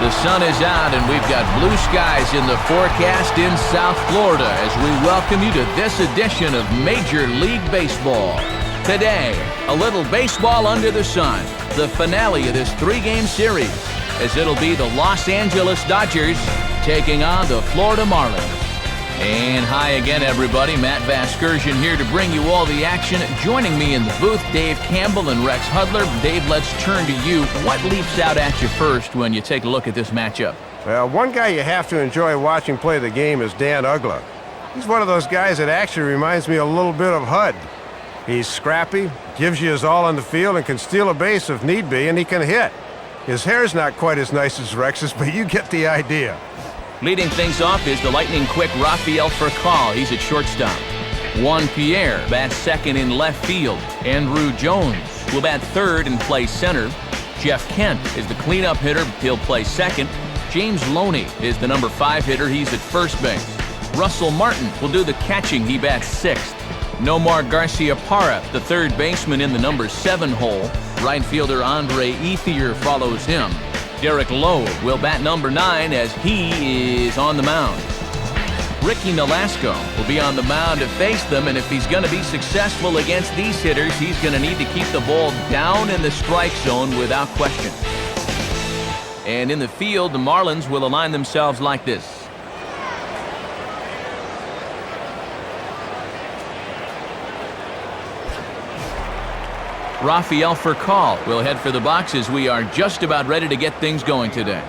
The sun is out and we've got blue skies in the forecast in South Florida as we welcome you to this edition of Major League Baseball. Today, a little baseball under the sun, the finale of this three-game series, as it'll be the Los Angeles Dodgers taking on the Florida Marlins. And hi again, everybody. Matt Vasgersian here to bring you all the action. Joining me in the booth, Dave Campbell and Rex Hudler. Dave, let's turn to you. What leaps out at you first when you take a look at this matchup? Well, one guy you have to enjoy watching play the game is Dan Uggla. He's one of those guys that actually reminds me a little bit of Hud. He's scrappy, gives you his all on the field, and can steal a base if need be, and he can hit. His hair's not quite as nice as Rex's, but you get the idea. Leading things off is the lightning-quick Rafael Furcal. He's at shortstop. Juan Pierre bats second in left field. Andrew Jones will bat third and play center. Jeff Kent is the cleanup hitter. He'll play second. James Loney is the number 5 hitter. He's at first base. Russell Martin will do the catching. He bats sixth. Nomar Garciaparra, the third baseman in the number 7 hole. Right fielder Andre Ethier follows him. Derek Lowe will bat number 9 as he is on the mound. Ricky Nolasco will be on the mound to face them, and if he's going to be successful against these hitters, he's going to need to keep the ball down in the strike zone without question. And in the field, the Marlins will align themselves like this. Rafael Furcal will head for the box as we are just about ready to get things going today.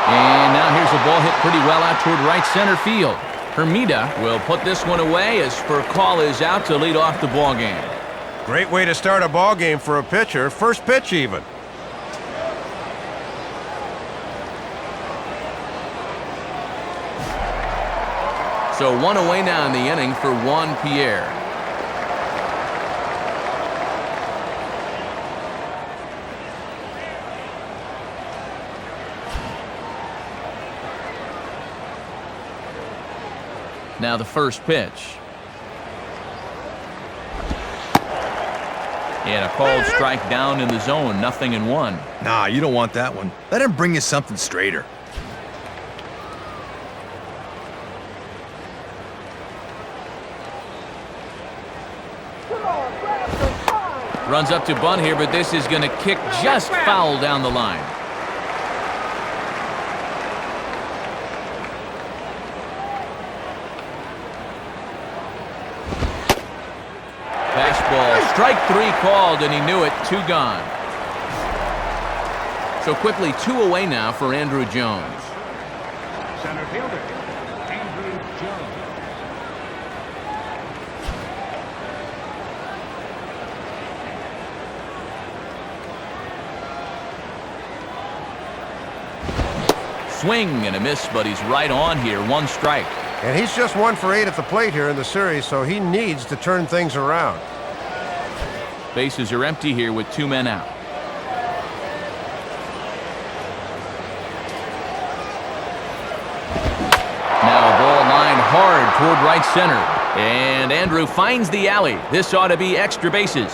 And now here's a ball hit pretty well out toward right center field. Hermida will put this one away as Furcal is out to lead off the ball game. Great way to start a ball game for a pitcher. First pitch even. So one away now in the inning for Juan Pierre. Now the first pitch. And a called strike down in the zone, 0-1. Nah, you don't want that one. Let him bring you something straighter. Runs up to bunt here, but this is going to kick just foul down the line. Fastball, strike 3 called, and he knew it, 2 gone. So quickly 2 away now for Andrew Jones. Center fielder, Andrew Jones. Swing and a miss, but he's right on here, 1 strike. And he's just 1 for 8 at the plate here in the series, so he needs to turn things around. Bases are empty here with 2 men out. Now a ball line hard toward right center. And Andrew finds the alley. This ought to be extra bases.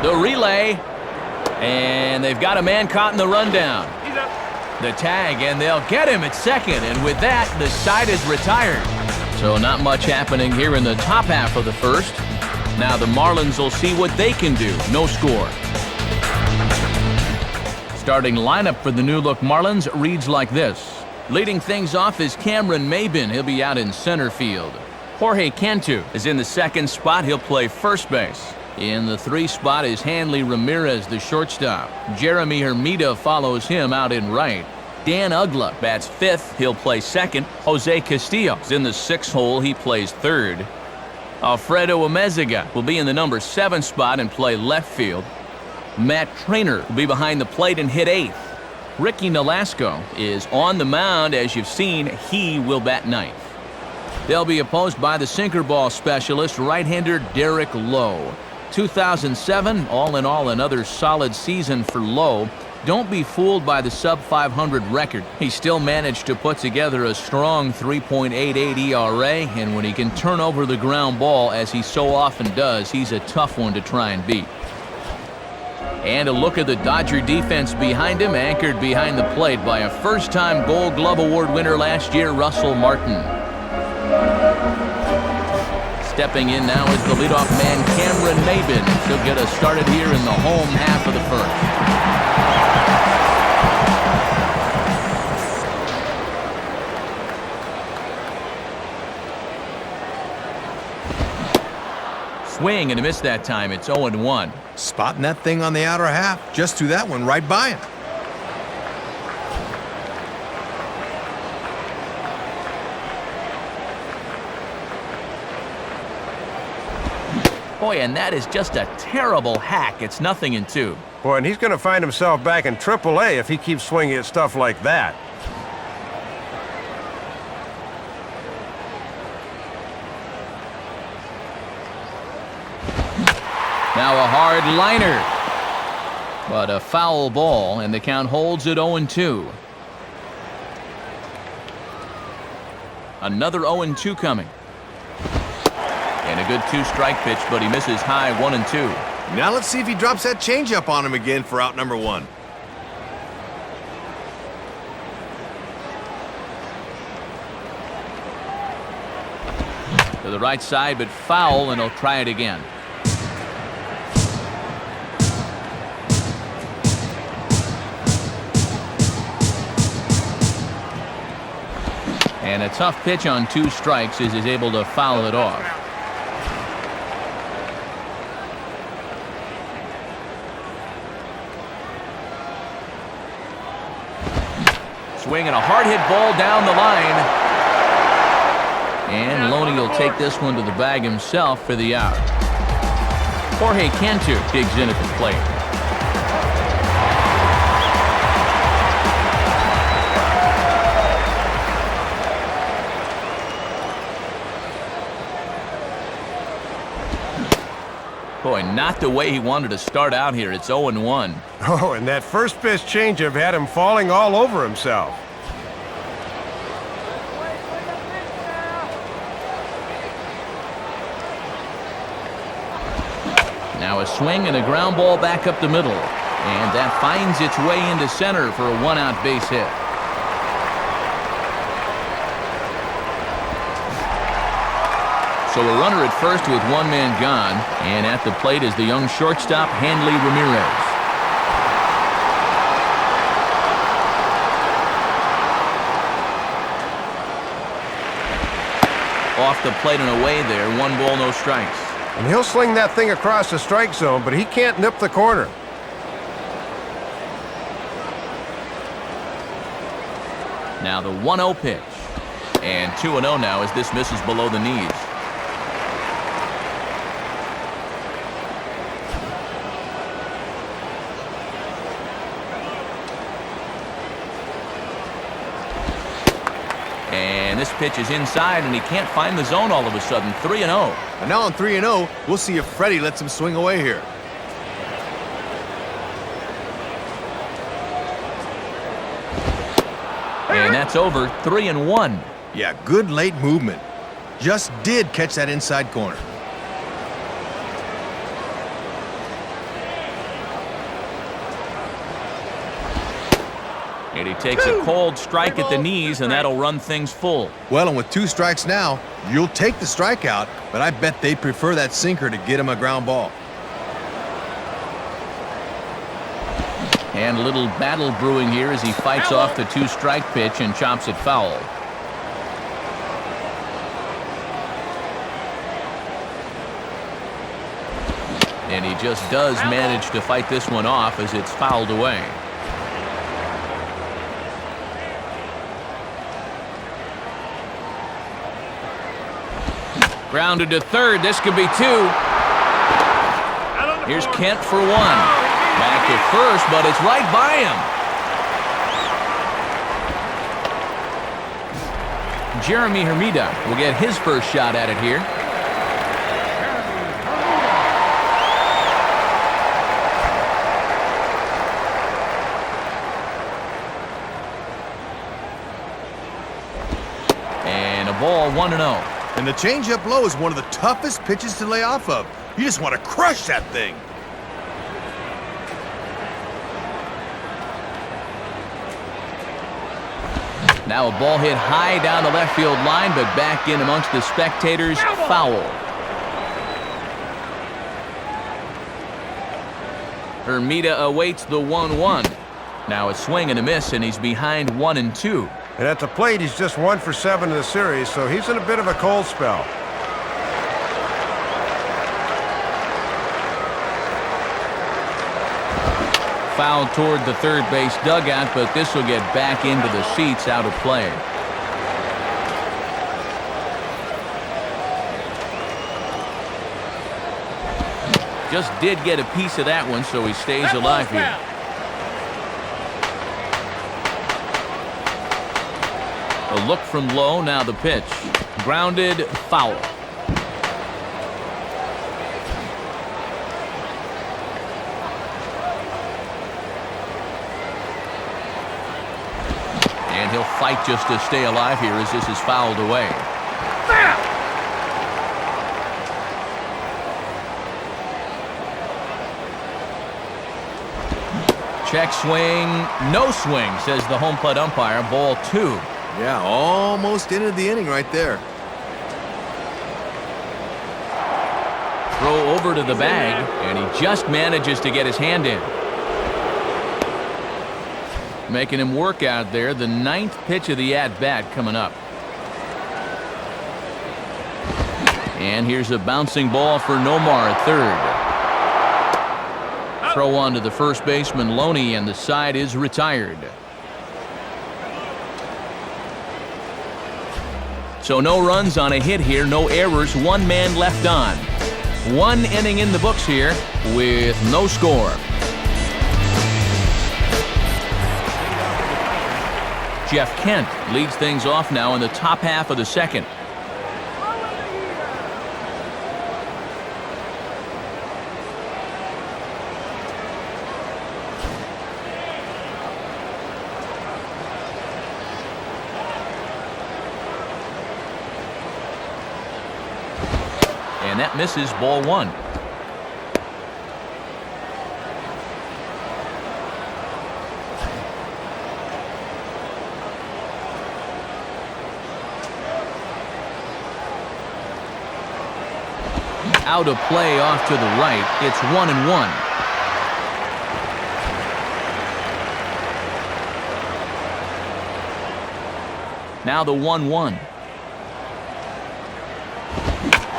The relay. And they've got a man caught in the rundown. The tag, and they'll get him at second. And with that, the side is retired. So not much happening here in the top half of the first. Now the Marlins will see what they can do. No score. Starting lineup for the new-look Marlins reads like this. Leading things off is Cameron Maybin. He'll be out in center field. Jorge Cantu is in the second spot. He'll play first base. In the 3 spot is Hanley Ramirez, the shortstop. Jeremy Hermida follows him out in right. Dan Uggla bats 5th. He'll play second. Jose Castillo is in the 6th hole. He plays third. Alfredo Amezaga will be in the number 7 spot and play left field. Matt Trainer will be behind the plate and hit 8th. Ricky Nolasco is on the mound. As you've seen, he will bat 9th. They'll be opposed by the sinker ball specialist, right-hander Derek Lowe. 2007, all in all, another solid season for Lowe. Don't be fooled by the sub-500 record. He still managed to put together a strong 3.88 ERA, and when he can turn over the ground ball, as he so often does, he's a tough one to try and beat. And a look at the Dodger defense behind him, anchored behind the plate by a first-time Gold Glove Award winner last year, Russell Martin. Stepping in now is the leadoff man, Cameron Maybin. He'll get us started here in the home half of the first. Swing and a miss that time. It's 0-1. Spotting that thing on the outer half. Just threw that one right by him. Boy, and that is just a terrible hack. It's 0-2. Boy, and he's going to find himself back in AAA if he keeps swinging at stuff like that. Now a hard liner. But a foul ball, and the count holds at 0-2. Another 0-2 coming. And a good two-strike pitch, but he misses high 1-2. Now let's see if he drops that changeup on him again for out number 1. To the right side, but foul, and he'll try it again. And a tough pitch on 2 strikes as he's able to foul it off. Swinging a hard hit ball down the line. And Loney will take this one to the bag himself for the out. Jorge Cantu digs in at the plate. Boy, not the way he wanted to start out here. It's 0-1. Oh, and that first pitch changeup had him falling all over himself. Now a swing and a ground ball back up the middle. And that finds its way into center for a 1-out base hit. So a runner at first with 1 man gone, and at the plate is the young shortstop, Hanley Ramirez. Off the plate and away there, 1 ball, no strikes. And he'll sling that thing across the strike zone, but he can't nip the corner. Now the 1-0 pitch. And 2-0 now as this misses below the knees. And this pitch is inside, and he can't find the zone all of a sudden. 3-0. And now on 3-0, we'll see if Freddie lets him swing away here. And that's over. 3-1. Yeah, good late movement. Just did catch that inside corner. And he takes a cold strike at the knees, and that'll run things full. Well, and with 2 strikes now, you'll take the strikeout, but I bet they'd prefer that sinker to get him a ground ball. And a little battle brewing here as he fights off the 2-strike pitch and chops it foul. And he just does manage to fight this one off as it's fouled away. Grounded to third. This could be 2. Here's Kent for 1. Back to first, but it's right by him. Jeremy Hermida will get his first shot at it here. 1-0. And the changeup low is one of the toughest pitches to lay off of. You just want to crush that thing. Now a ball hit high down the left field line, but back in amongst the spectators. Foul. Hermida awaits the 1-1. Now a swing and a miss, and he's behind 1-2. And at the plate, he's just 1 for 7 in the series, so he's in a bit of a cold spell. Foul toward the third base dugout, but this will get back into the seats, out of play. Just did get a piece of that one, so he stays alive here. A look from low, now the pitch. Grounded, foul. And he'll fight just to stay alive here as this is fouled away. Check swing, no swing, says the home plate umpire. Ball 2. Yeah, almost ended the inning right there. Throw over to the bag, and he just manages to get his hand in. Making him work out there. The 9th pitch of the at-bat coming up. And here's a bouncing ball for Nomar at third. Throw on to the first baseman, Loney, and the side is retired. So no runs on a hit here, no errors, 1 man left on. 1 inning in the books here with no score. Jeff Kent leads things off now in the top half of the second. And that misses, ball 1. Out of play off to the right. It's 1-1. Now the 1-1.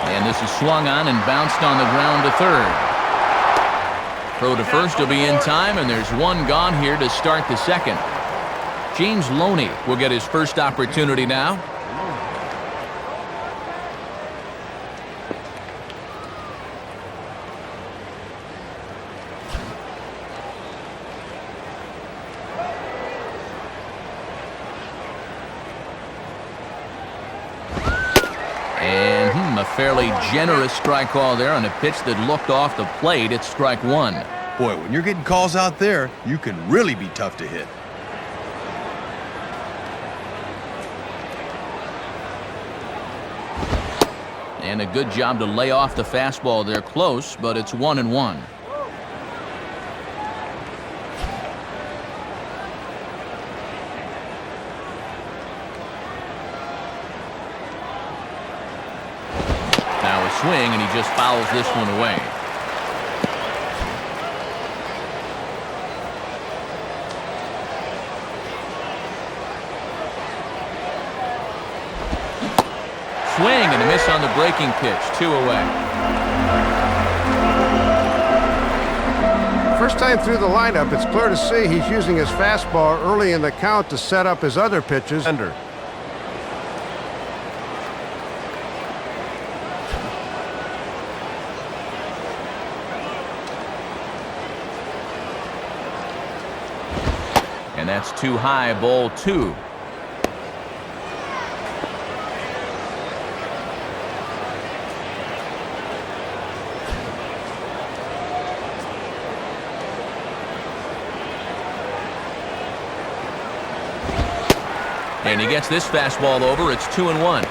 And this is swung on and bounced on the ground to third. Throw to first will be in time, and there's 1 gone here to start the second. James Loney will get his first opportunity now. A fairly generous strike call there on a pitch that looked off the plate. It's strike 1. Boy, when you're getting calls out there, you can really be tough to hit. And a good job to lay off the fastball there close, but it's 1-1. Swing, and he just fouls this one away. Swing and a miss on the breaking pitch. 2 away. First time through the lineup, it's clear to see he's using his fastball early in the count to set up his other pitches. And that's too high, ball 2. And he gets this fastball over. It's 2-1.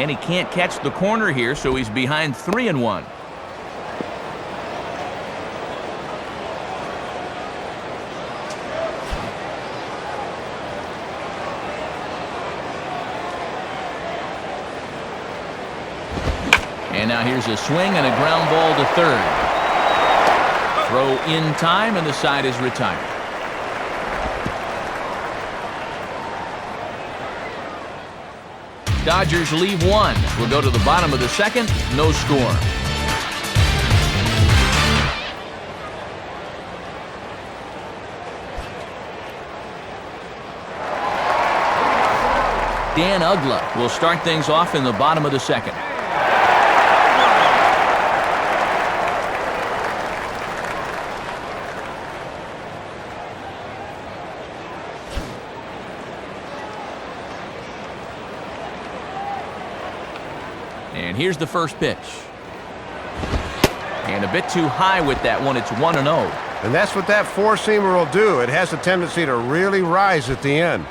And he can't catch the corner here, so he's behind 3-1. And now here's a swing and a ground ball to third. Throw in time, and the side is retired. Dodgers leave one. We'll go to the bottom of the second. No score. Dan Uggla will start things off in the bottom of the second. And here's the first pitch. And a bit too high with that one. It's 1-0. And that's what that four-seamer will do. It has a tendency to really rise at the end.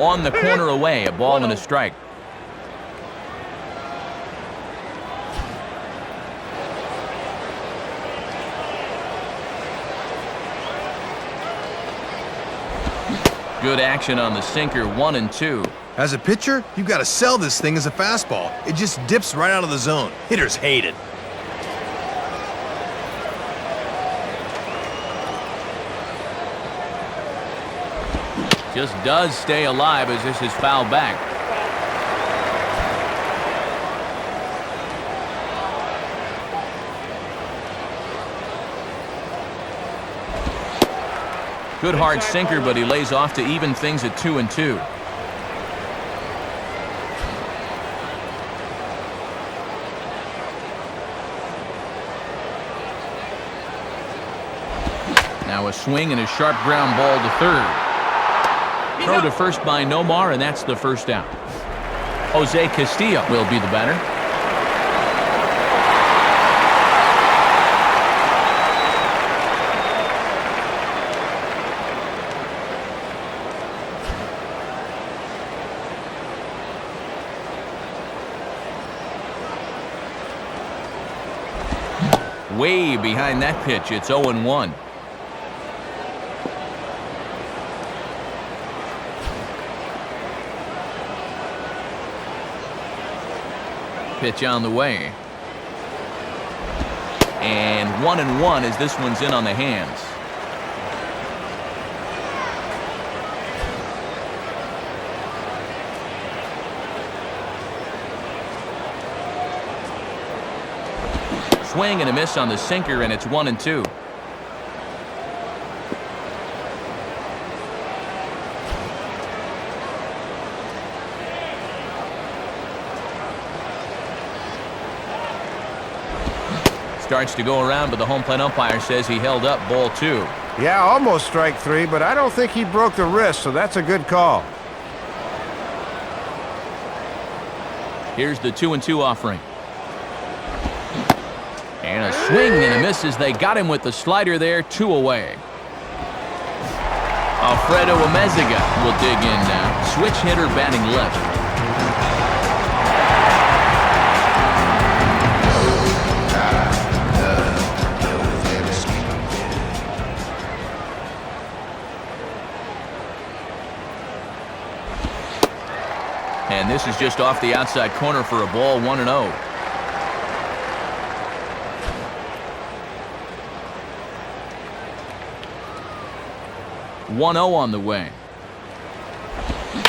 On the corner away, a ball and a strike. Good action on the sinker, 1-2. As a pitcher, you've got to sell this thing as a fastball. It just dips right out of the zone. Hitters hate it. Just does stay alive as this is fouled back. Good hard sinker, but he lays off to even things at 2-2. Now a swing and a sharp ground ball to third. Throw to first by Nomar, and that's the first out. Jose Castillo will be the batter. Way behind that pitch, it's 0-1. Pitch on the way. And 1-1 as this one's in on the hands. Swing and a miss on the sinker, and it's 1-2. Starts to go around, but the home plate umpire says he held up ball 2. Yeah, almost strike 3, but I don't think he broke the wrist, so that's a good call. Here's the 2-2 offering. And a swing and a miss as they got him with the slider there, 2 away. Alfredo Amezaga will dig in now. Switch hitter batting left. And this is just off the outside corner for a ball, 1-0. On the way.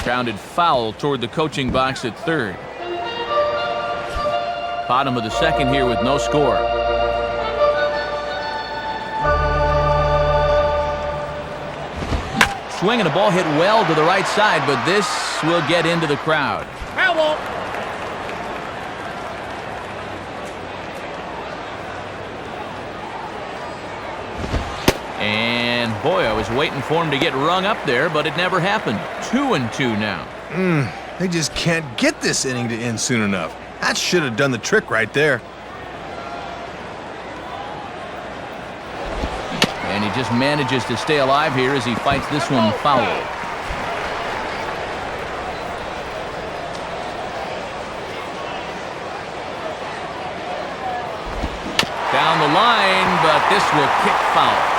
Grounded foul toward the coaching box at third. Bottom of the second here with no score. Swing and a ball hit well to the right side, but this will get into the crowd. And boy, I was waiting for him to get rung up there, but it never happened. 2-2 now. They just can't get this inning to end soon enough. That should have done the trick right there. And he just manages to stay alive here as he fights this one foul. Down the line, but this will kick foul.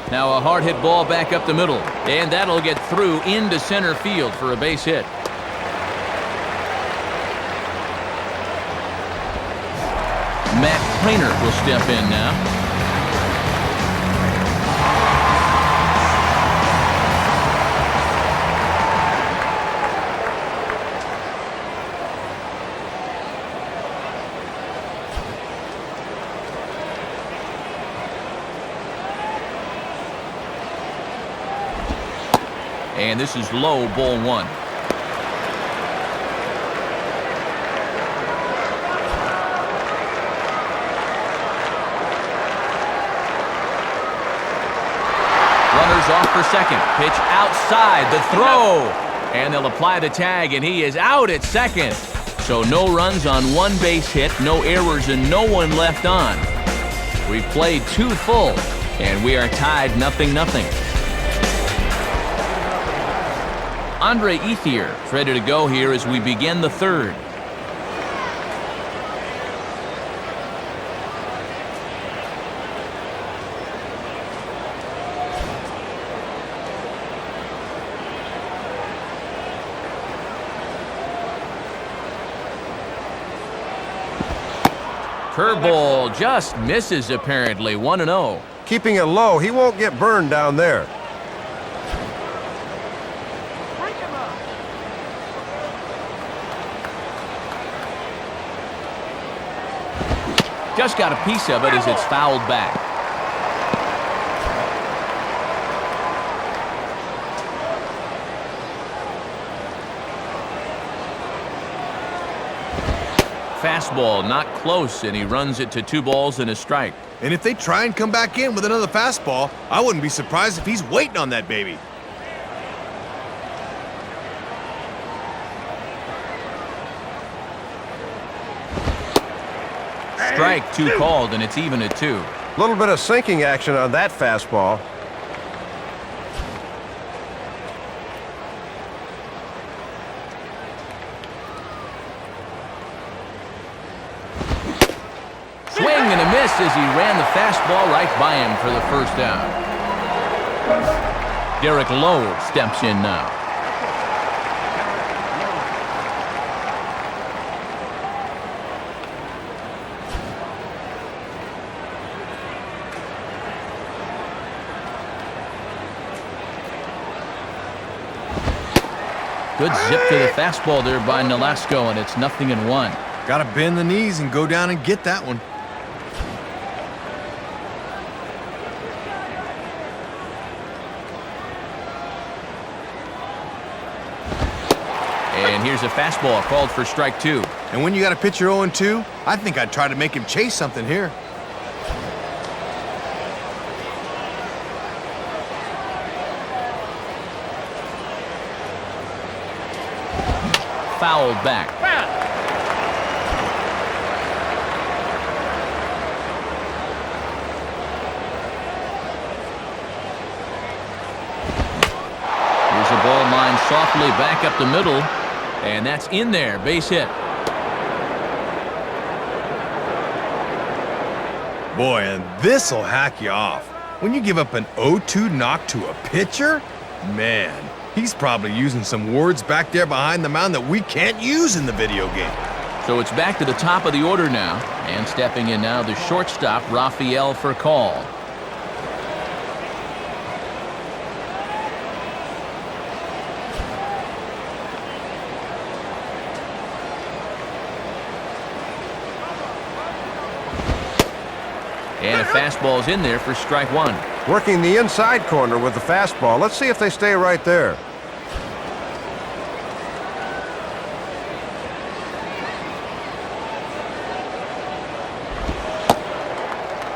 Now a hard hit ball back up the middle, and that'll get through into center field for a base hit. Matt Plainer will step in now. And this is low, ball one. Runners off for second. Pitch outside, the throw. And they'll apply the tag, and he is out at second. So no runs on one base hit, no errors, and no one left on. We've played 2 full, and we are tied 0-0. Andre Ethier is ready to go here as we begin the third. Curveball just misses apparently, 1-0. Keeping it low, he won't get burned down there. Just got a piece of it as it's fouled back. Fastball not close, and he runs it to 2 balls and a strike. And if they try and come back in with another fastball, I wouldn't be surprised if he's waiting on that baby. Strike 2 called, and it's even at 2. A little bit of sinking action on that fastball. Swing and a miss as he ran the fastball right by him for the first down. Derek Lowe steps in now. Good zip to the fastball there by Nolasco, and it's 0-1. Got to bend the knees and go down and get that one. And here's a fastball called for strike 2. And when you got a pitcher 0-2, I think I'd try to make him chase something here. Fouled back. Here's a ball line softly back up the middle, and that's in there, base hit. Boy, and this'll hack you off. When you give up an 0-2 knock to a pitcher, man, he's probably using some words back there behind the mound that we can't use in the video game. So it's back to the top of the order now, and stepping in now the shortstop, Rafael Furcal. And a fastball's in there for strike 1. Working the inside corner with the fastball. Let's see if they stay right there.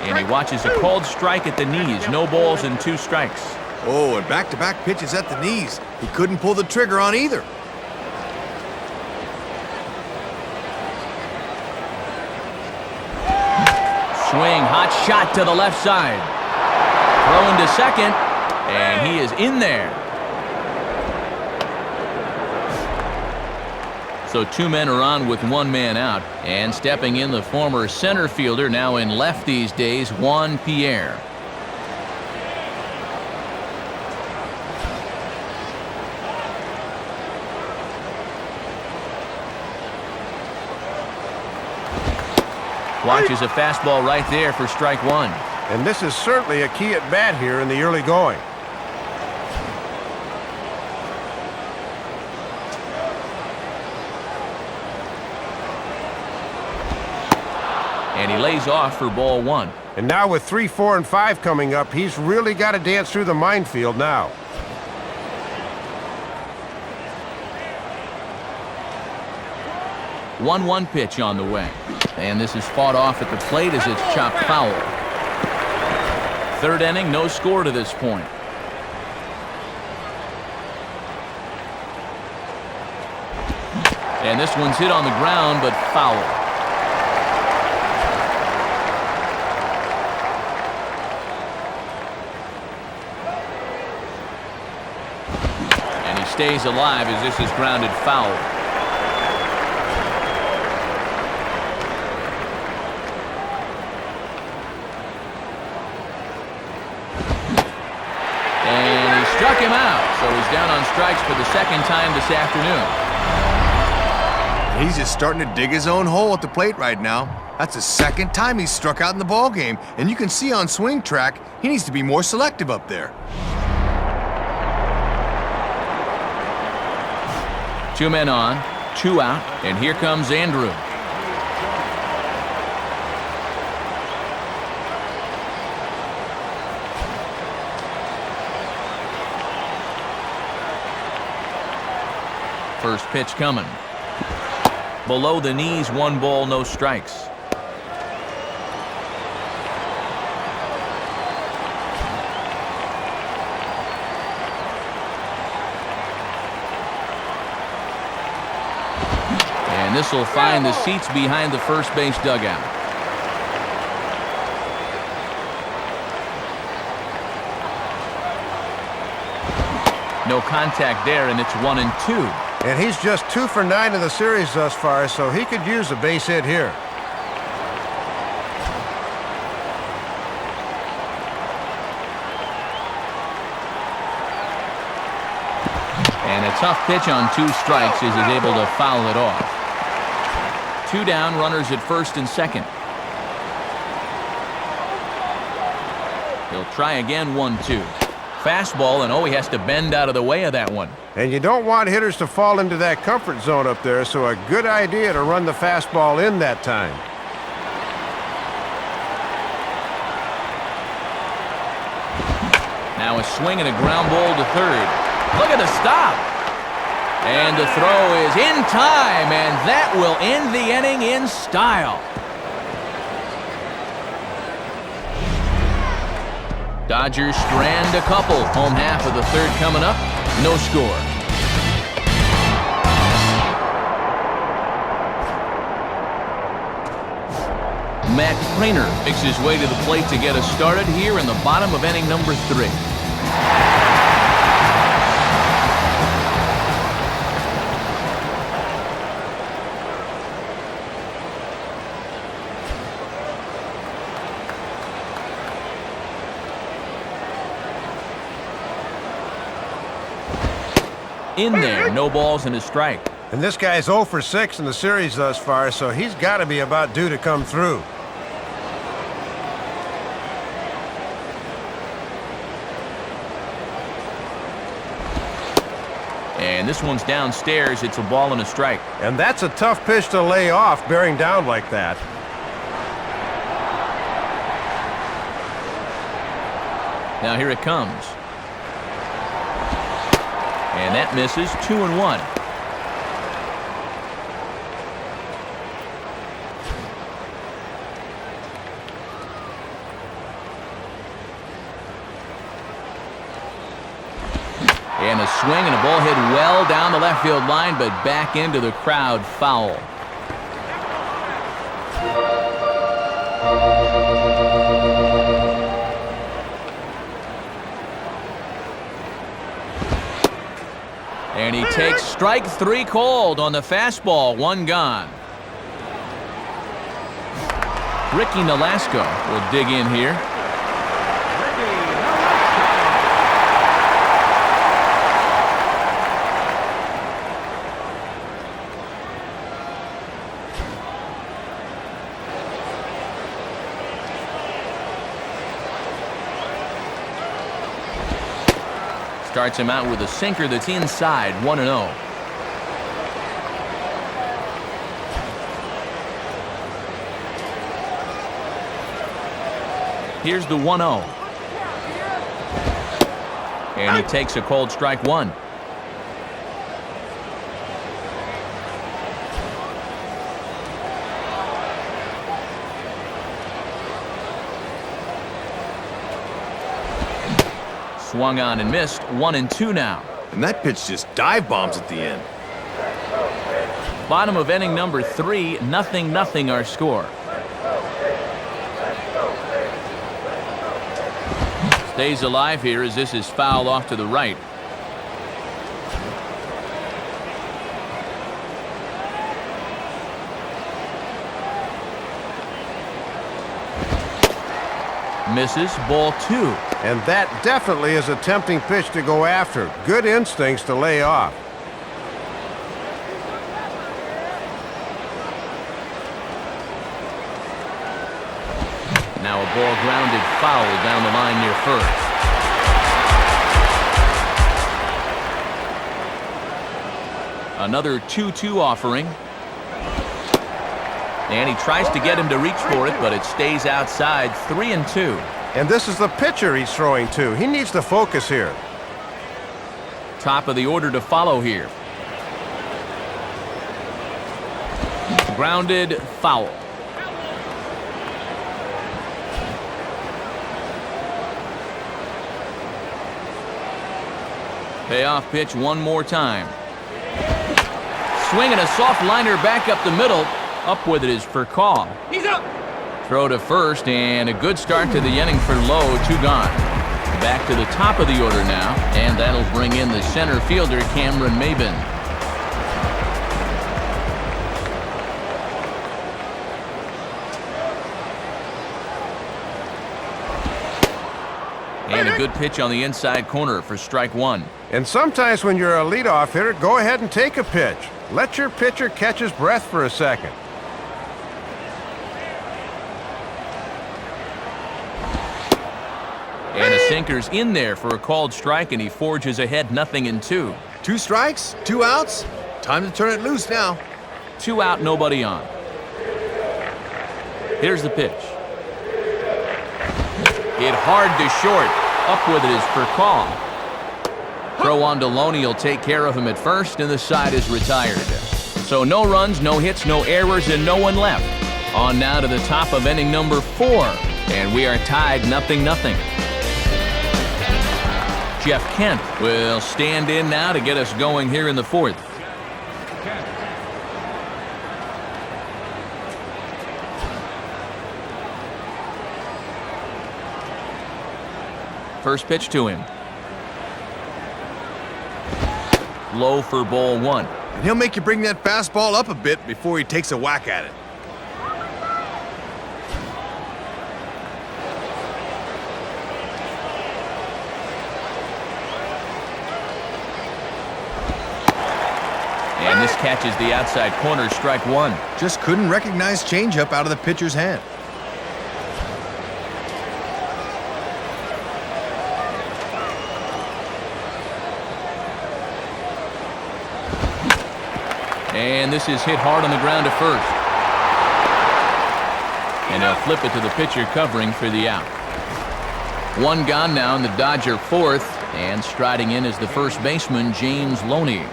And he watches a called strike at the knees. No balls and 2 strikes. Oh, and back-to-back pitches at the knees. He couldn't pull the trigger on either. Swing, hot shot to the left side. Throw into second, and he is in there. So 2 men are on with 1 man out, and stepping in the former center fielder, now in left these days, Juan Pierre. Watches a fastball right there for strike 1. And this is certainly a key at bat here in the early going. And he lays off for ball 1. And now with 3, 4, and 5 coming up, he's really got to dance through the minefield now. One pitch on the way. And this is fought off at the plate as it's chopped foul. 3rd inning, no score to this point. And this one's hit on the ground, but foul. And he stays alive as this is grounded foul. Struck him out, so he's down on strikes for the 2nd time this afternoon. He's just starting to dig his own hole at the plate right now. That's the 2nd time he's struck out in the ballgame, and you can see on swing track he needs to be more selective up there. 2 men on, 2 out, and here comes Andrew. First pitch coming. Below the knees, 1 ball, no strikes. And this will find the seats behind the first base dugout. No contact there, and it's 1-2. And he's just 2 for 9 in the series thus far, so he could use a base hit here. And a tough pitch on 2 strikes as he's able to foul it off. 2 down, runners at 1st and 2nd. He'll try again, 1-2. Fastball, and he has to bend out of the way of that one. And you don't want hitters to fall into that comfort zone up there, so a good idea to run the fastball in that time. Now a swing and a ground ball to 3rd. Look at the stop. And the throw is in time, and that will end the inning in style. Dodgers strand a couple. Home half of the 3rd coming up. No score. Matt Prainer makes his way to the plate to get us started here in the bottom of inning number 3. In there, no balls and a strike. And this guy's 0 for 6 in the series thus far, so he's got to be about due to come through. And this one's downstairs. It's a ball and a strike. And that's a tough pitch to lay off, bearing down like that. Now here it comes. And that misses. 2-1. And a swing and a ball hit well down the left field line, but back into the crowd, foul. And he takes strike 3 called on the fastball, 1 gone. Ricky Nolasco will dig in here. Starts him out with a sinker that's inside, 1-0. Here's the 1-0. And he takes a cold strike 1. Swung on and missed, 1-2 now. And that pitch just dive bombs at the end. Bottom of inning number 3, 0-0 our score. Stays alive here as this is fouled off to the right. Misses, ball 2. And that definitely is a tempting pitch to go after. Good instincts to lay off. Now a ball grounded foul down the line near first. Another 2-2 offering. And he tries to get him to reach for it, but it stays outside, 3-2. And this is the pitcher he's throwing to. He needs to focus here. Top of the order to follow here. Grounded, foul. Payoff pitch one more time. Swinging a soft liner back up the middle. Up with it is for call. He's up. Throw to first, and a good start to the inning for Lowe, 2 gone. Back to the top of the order now, and that'll bring in the center fielder, Cameron Maben. And a good pitch on the inside corner for strike 1. And sometimes when you're a leadoff hitter, go ahead and take a pitch. Let your pitcher catch his breath for a second. And a sinker's in there for a called strike, and he forges ahead, 0-2. 2 strikes, 2 outs. Time to turn it loose now. 2 out, nobody on. Here's the pitch. Hit hard to short. Up with it is for call. Throw on to Loney will take care of him at first, and the side is retired. So no runs, no hits, no errors, and no one left. On now to the top of inning number 4, and we are tied 0-0. Jeff Kent will stand in now to get us going here in the 4th. First pitch to him. Low for ball 1. And he'll make you bring that fastball up a bit before he takes a whack at it. And this catches the outside corner, strike 1. Just couldn't recognize changeup out of the pitcher's hand. And this is hit hard on the ground to first. And they'll flip it to the pitcher covering for the out. 1 gone now in the Dodger 4th, and striding in is the first baseman, James Loney.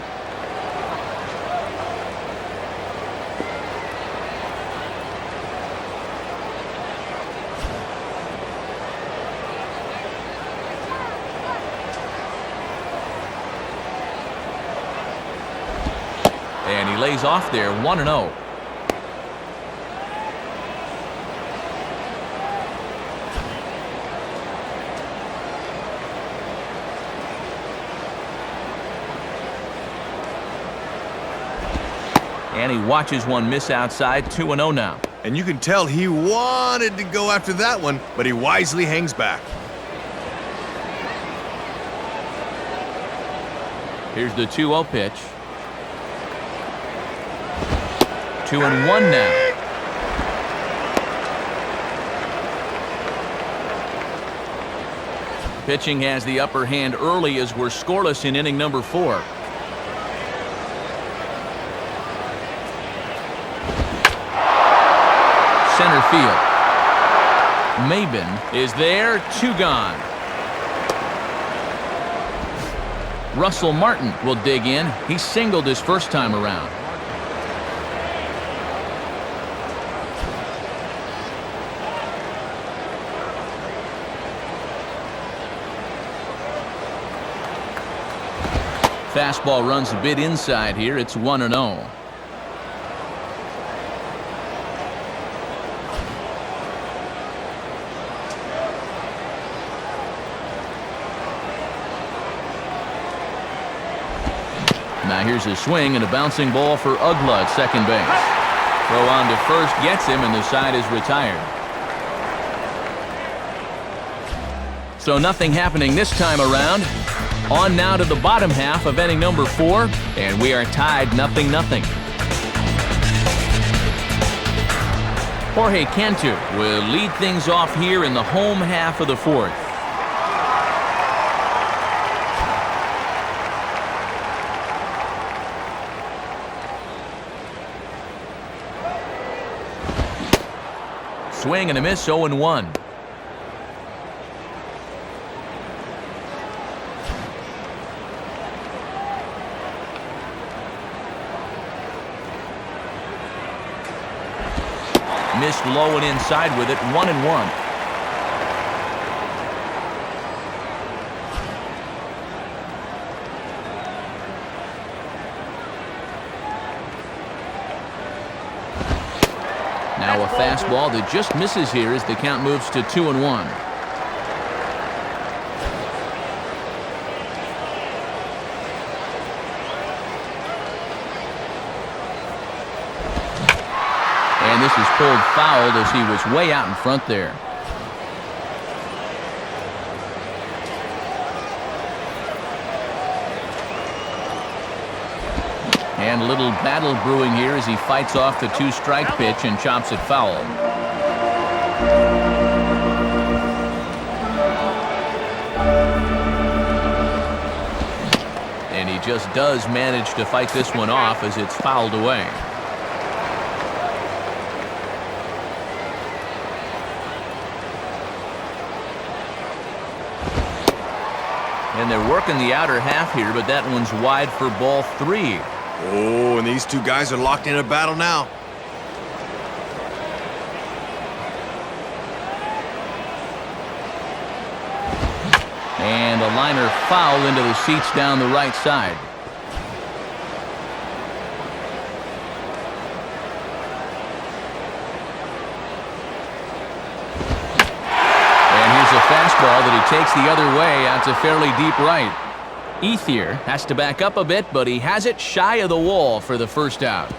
lays off there, 1-0. And he watches one miss outside, 2-0 now. And you can tell he wanted to go after that one, but he wisely hangs back. Here's the 2-0 pitch. 2-1 now. Pitching has the upper hand early as we're scoreless in inning number 4. Center field. Maben is there, 2 gone. Russell Martin will dig in. He singled his first time around. Fastball runs a bit inside here. It's 1-0. Now here's a swing and a bouncing ball for Ugla at second base. Throw on to first gets him, and the side is retired. So nothing happening this time around. On now to the bottom half of inning number 4, and we are tied 0-0. Jorge Cantu will lead things off here in the home half of the 4th. Swing and a miss, 0-1. Missed low and inside with it, 1-1. Now a fastball that just misses here as the count moves to 2-1. And this is pulled foul as he was way out in front there. And a little battle brewing here as he fights off the 2-strike pitch and chops it foul. And he just does manage to fight this one off as it's fouled away. And they're working the outer half here, but that one's wide for ball 3. Oh, and these two guys are locked in a battle now. And a liner foul into the seats down the right side. And here's a fastball that he takes the other way out to fairly deep right. Ethier has to back up a bit, but he has it shy of the wall for the first out.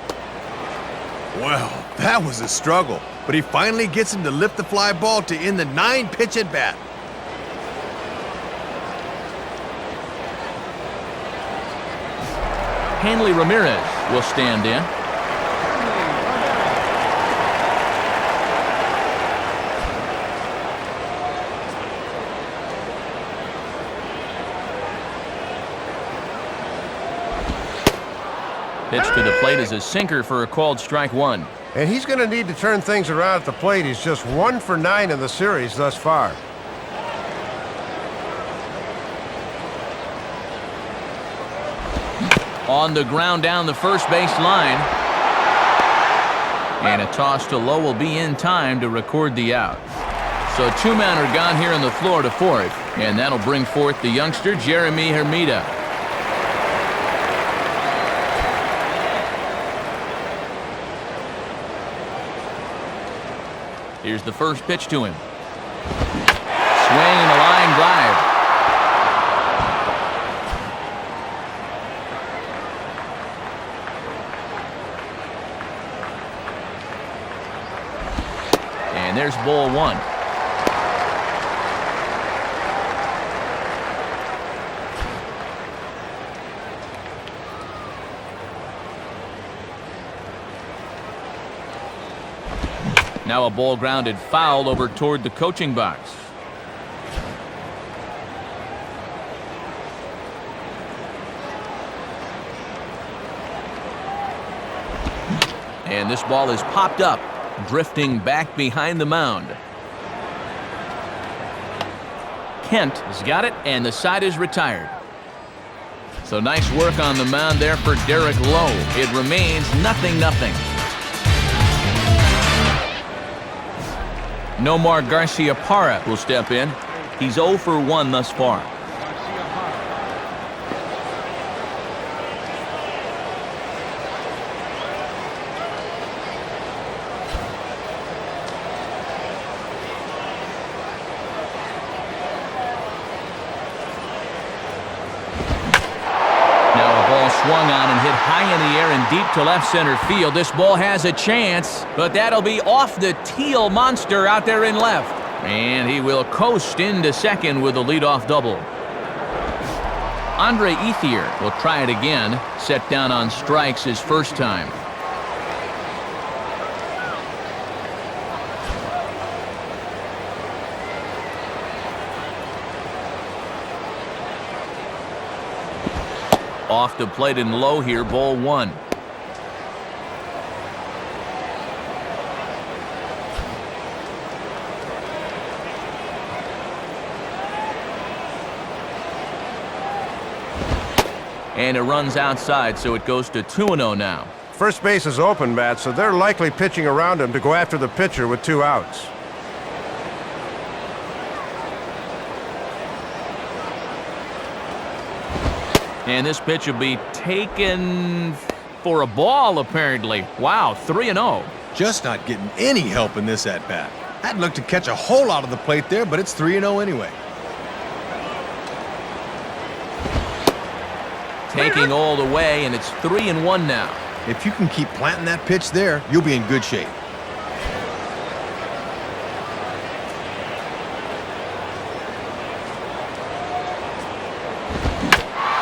Well, that was a struggle, but he finally gets him to lift the fly ball to end the 9-pitch at bat. Hanley Ramirez will stand in. Pitch to the plate is a sinker for a called strike 1. And he's going to need to turn things around at the plate. He's just 1 for 9 in the series thus far. On the ground down the first base line. And a toss to low will be in time to record the out. So 2 men are gone here in the Florida 4th. And that'll bring forth the youngster, Jeremy Hermida. Here's the first pitch to him. Swing and a line drive. And there's ball one. Now a ball grounded foul over toward the coaching box. And this ball is popped up, drifting back behind the mound. Kent has got it, and the side is retired. So nice work on the mound there for Derek Lowe. It remains 0-0. Nomar Garciaparra will step in. He's 0 for 1 thus far. Swung on and hit high in the air and deep to left center field. This ball has a chance, but that'll be off the teal monster out there in left. And he will coast into second with a leadoff double. Andre Ethier will try it again. Set down on strikes his first time. Off the plate and low here, ball one. And it runs outside, so it goes to 2-0 now. First base is open, Matt, so they're likely pitching around him to go after the pitcher with 2 outs. And this pitch will be taken for a ball, apparently. Wow, 3-0. Just not getting any help in this at-bat. I'd look to catch a hole out of the plate there, but it's 3-0 anyway. Taking all the way, and it's 3-1 now. If you can keep planting that pitch there, you'll be in good shape.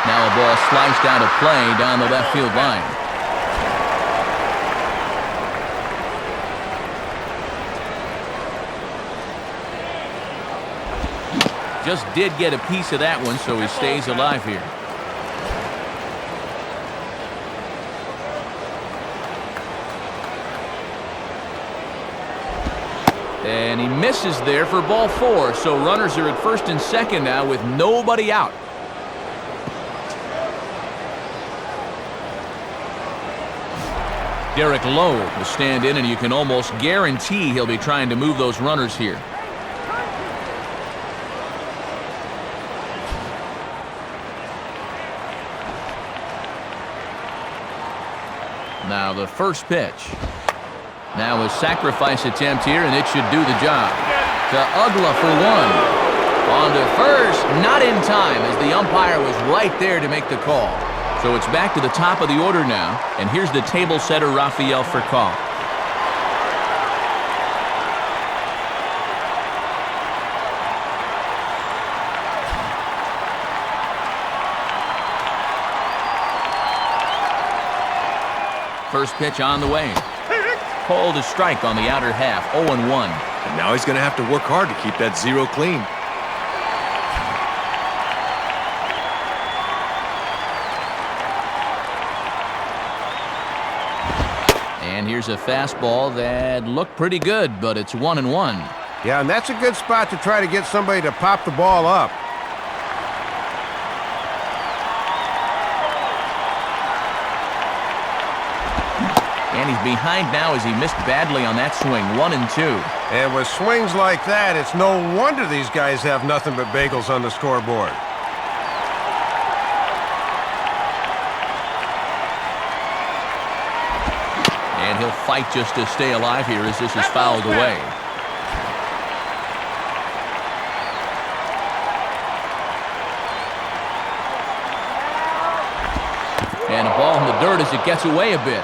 Now a ball sliced out of play down the left field line. Just did get a piece of that one, so he stays alive here. And he misses there for ball 4, so runners are at first and second now with nobody out. Derek Lowe will stand in, and you can almost guarantee he'll be trying to move those runners here. Now the first pitch. Now a sacrifice attempt here, and it should do the job. To Ugla for 1. On to first, not in time, as the umpire was right there to make the call. So it's back to the top of the order now, and here's the table setter, Rafael Furcal. First pitch on the way. Called a strike on the outer half, 0-1. And now he's going to have to work hard to keep that 0 clean. And here's a fastball that looked pretty good, but it's 1-1. Yeah, and that's a good spot to try to get somebody to pop the ball up. And he's behind now as he missed badly on that swing, 1-2. And with swings like that, it's no wonder these guys have nothing but bagels on the scoreboard. And he'll fight just to stay alive here as this is fouled away. dirt as it gets away a bit.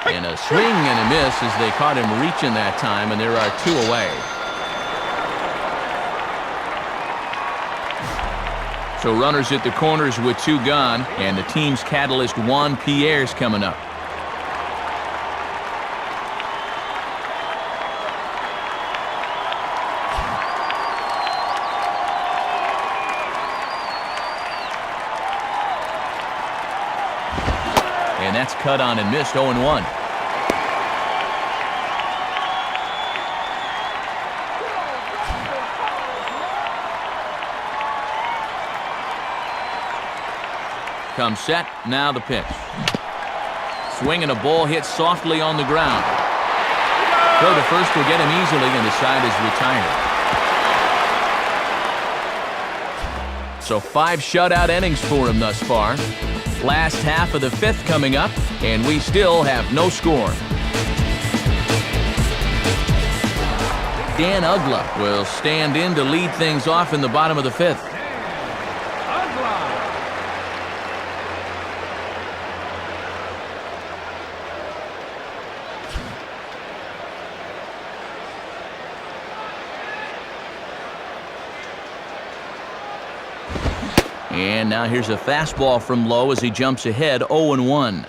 And a swing and a miss as they caught him reaching that time, and there are 2 away. So runners at the corners with 2 gone, and the team's catalyst Juan Pierre's coming up. And that's cut on and missed, 0-1. Comes set, now the pitch. Swinging a ball hit softly on the ground. Throw to first will get him easily, and the side is retired. So 5 shutout innings for him thus far. Last half of the 5th coming up, and we still have no score. Dan Uggla will stand in to lead things off in the bottom of the 5th. And now here's a fastball from Lowe as he jumps ahead, 0-1.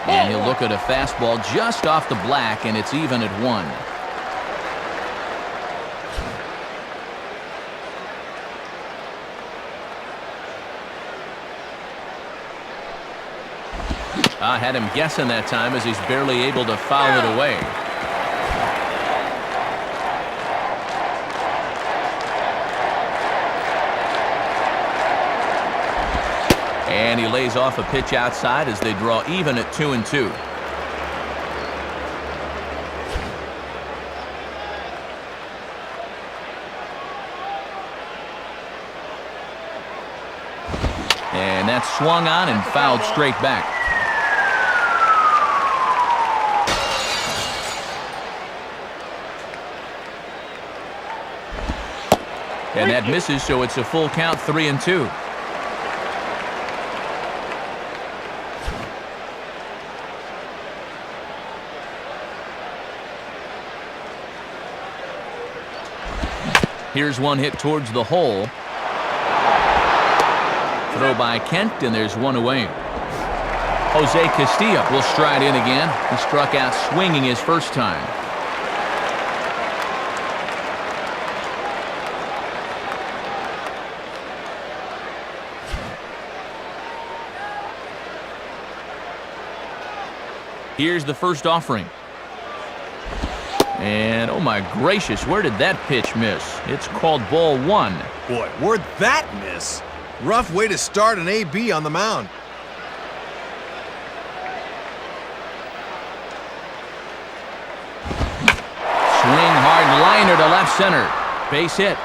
And he'll look at a fastball just off the black, and it's even at 1. I had him guessing that time as he's barely able to foul it away. And he lays off a pitch outside as they draw even at 2-2. And that's swung on and fouled straight back. And that misses, so it's a full count, 3-2. Here's one hit towards the hole. Throw by Kent, and there's 1 away. Jose Castillo will stride in again. He struck out swinging his first time. Here's the first offering. And, oh my gracious, where did that pitch miss? It's called ball 1. Boy, where'd that miss? Rough way to start an AB on the mound. Swing hard liner to left center. Base hit.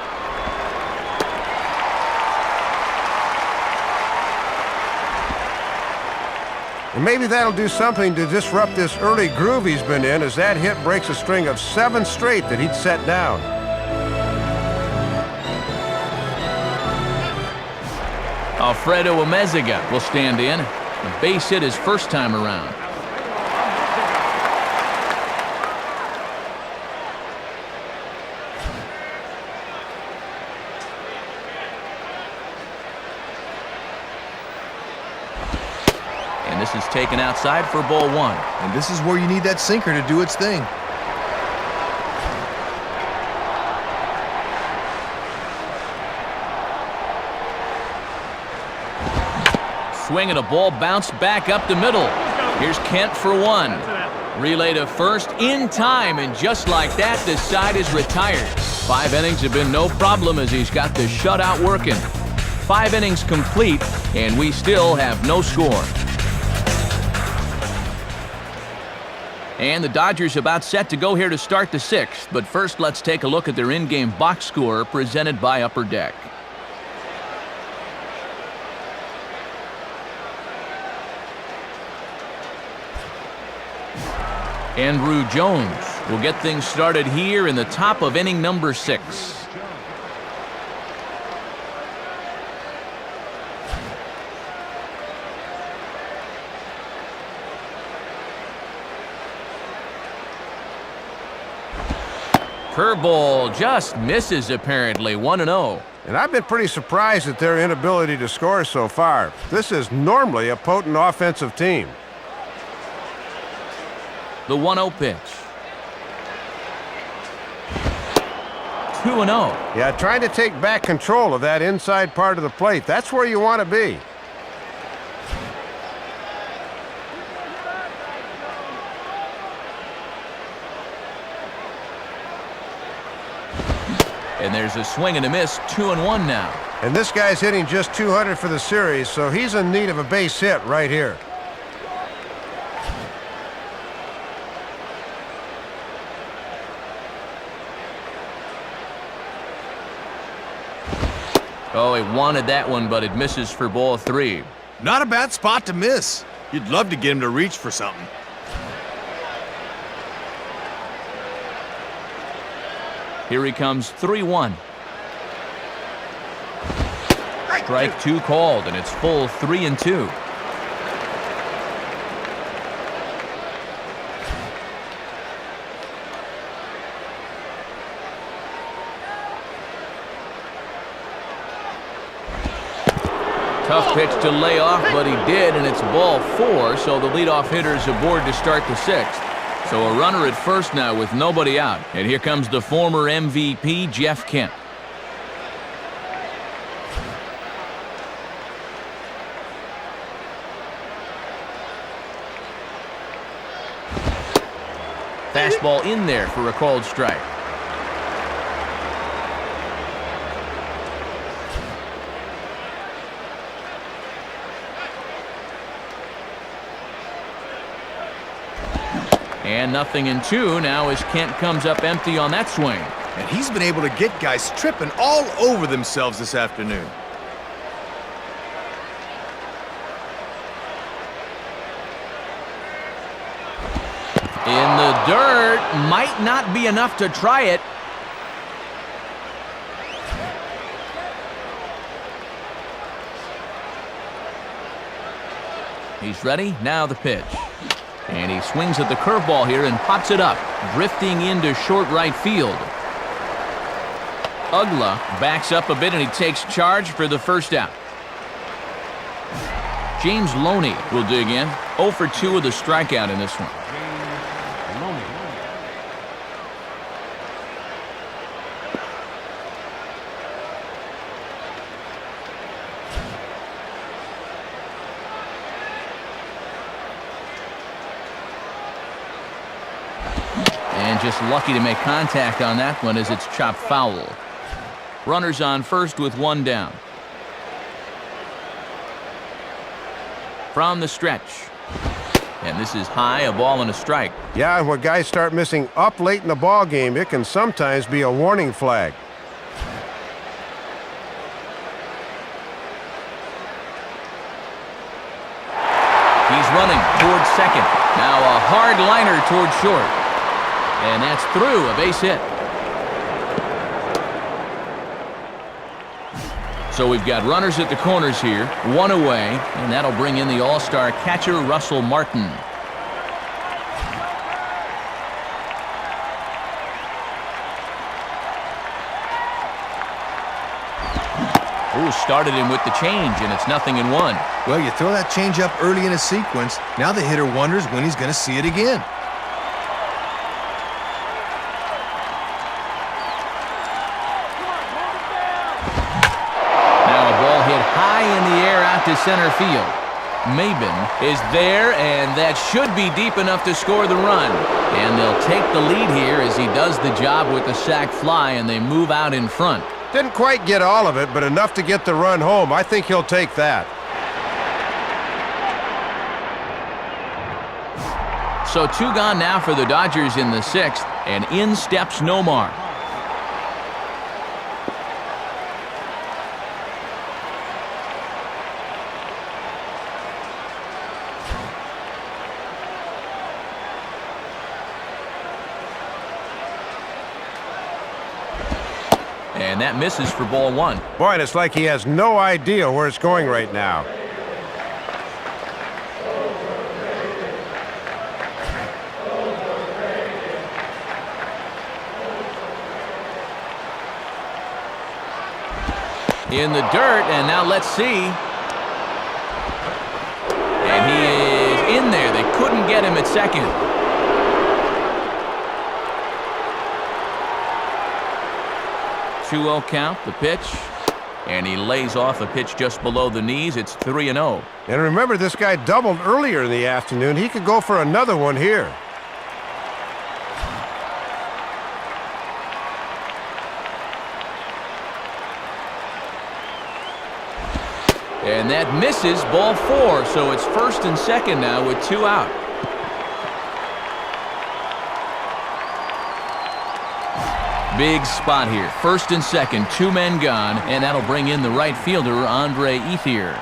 And maybe that'll do something to disrupt this early groove he's been in, as that hit breaks a string of 7 straight that he'd set down. Alfredo Amezaga will stand in. A base hit his first time around. And this is taken outside for ball 1. And this is where you need that sinker to do its thing. Swing and a ball bounced back up the middle. Here's Kent for 1. Relay to first in time, and just like that, the side is retired. 5 innings have been no problem as he's got the shutout working. 5 innings complete, and we still have no score. And the Dodgers about set to go here to start the sixth. But first, let's take a look at their in-game box score presented by Upper Deck. Andrew Jones will get things started here in the top of inning number 6. Curveball just misses apparently, 1-0. And I've been pretty surprised at their inability to score so far. This is normally a potent offensive team. The 1-0 pitch. 2-0. Yeah, trying to take back control of that inside part of the plate. That's where you want to be. And there's a swing and a miss, 2-1 now. And this guy's hitting just 200 for the series, so he's in need of a base hit right here. Oh, he wanted that one, but it misses for ball 3. Not a bad spot to miss. You'd love to get him to reach for something. Here he comes, 3-1. Strike 2 called, and it's full 3-2. Tough pitch to lay off, but he did, and it's ball 4, so the leadoff hitter's aboard to start the 6th. So a runner at first now with nobody out. And here comes the former MVP, Jeff Kent. Fastball in there for a called strike. And 0-2 now as Kent comes up empty on that swing. And he's been able to get guys tripping all over themselves this afternoon. In the dirt, might not be enough to try it. He's ready, now the pitch. And he swings at the curveball here and pops it up, drifting into short right field. Ugla backs up a bit and he takes charge for the first out. James Loney will dig in. 0 for 2 with a strikeout in this one. And just lucky to make contact on that one as it's chopped foul. Runners on first with 1 down. From the stretch. And this is high, a ball and a strike. Yeah, and when guys start missing up late in the ball game, it can sometimes be a warning flag. He's running towards second. Now a hard liner towards short. And that's through, a base hit. So we've got runners at the corners here, 1 away, and that'll bring in the all-star catcher, Russell Martin. Ooh, started him with the change, and it's 0-1. Well, you throw that change up early in a sequence, now the hitter wonders when he's going to see it again. To center field. Maben is there, and that should be deep enough to score the run. And they'll take the lead here as he does the job with the sac fly, and they move out in front. Didn't quite get all of it, but enough to get the run home. I think he'll take that. So 2 gone now for the Dodgers in the 6th, and in steps Nomar. And that misses for ball 1. Boy, and it's like he has no idea where it's going right now. In the dirt, and now let's see. And he is in there. They couldn't get him at second. Two-0 count, the pitch. And he lays off a pitch just below the knees. It's 3-0. And remember, this guy doubled earlier in the afternoon. He could go for another one here. And that misses, ball 4. So it's 1st and 2nd now with 2 out. Big spot here. 1st and 2nd, 2 men gone, and that'll bring in the right fielder, Andre Ethier.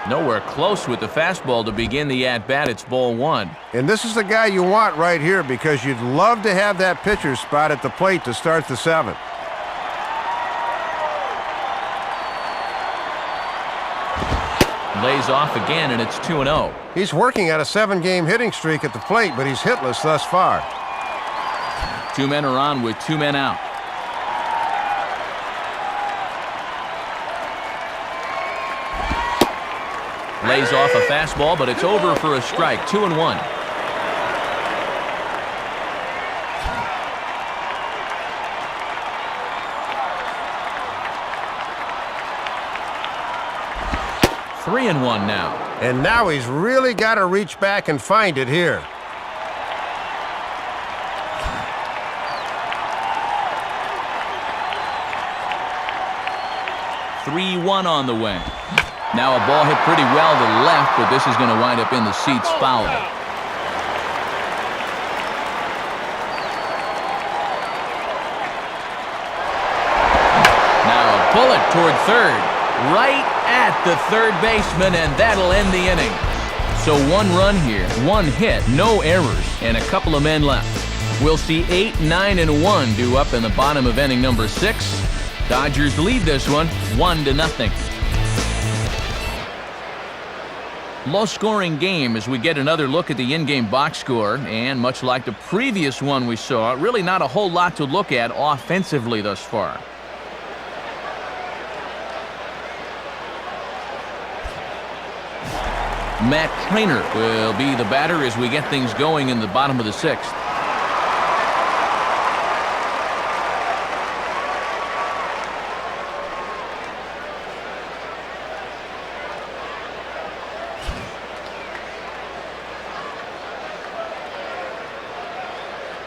Nowhere close with the fastball to begin the at-bat. It's ball 1. And this is the guy you want right here because you'd love to have that pitcher spot at the plate to start the 7th. Lays off again, and it's 2-0. He's working at a 7-game hitting streak at the plate, but he's hitless thus far. 2 men are on with 2 men out. Lays off a fastball, but it's over for a strike. 2-1. Three and 1 now. And now he's really got to reach back and find it here. (3-1) on the way. Now a ball hit pretty well to the left, but this is going to wind up in the seats foul. Now a bullet toward third. Right at the third baseman, and that'll end the inning. So 1 run here, 1 hit, no errors, and a couple of men left. We'll see 8, 9, and 1 due up in the bottom of inning number 6. Dodgers lead this one 1-0. Low-scoring game as we get another look at the in-game box score, and much like the previous one we saw, really not a whole lot to look at offensively thus far. Matt Trainer will be the batter as we get things going in the bottom of the 6th.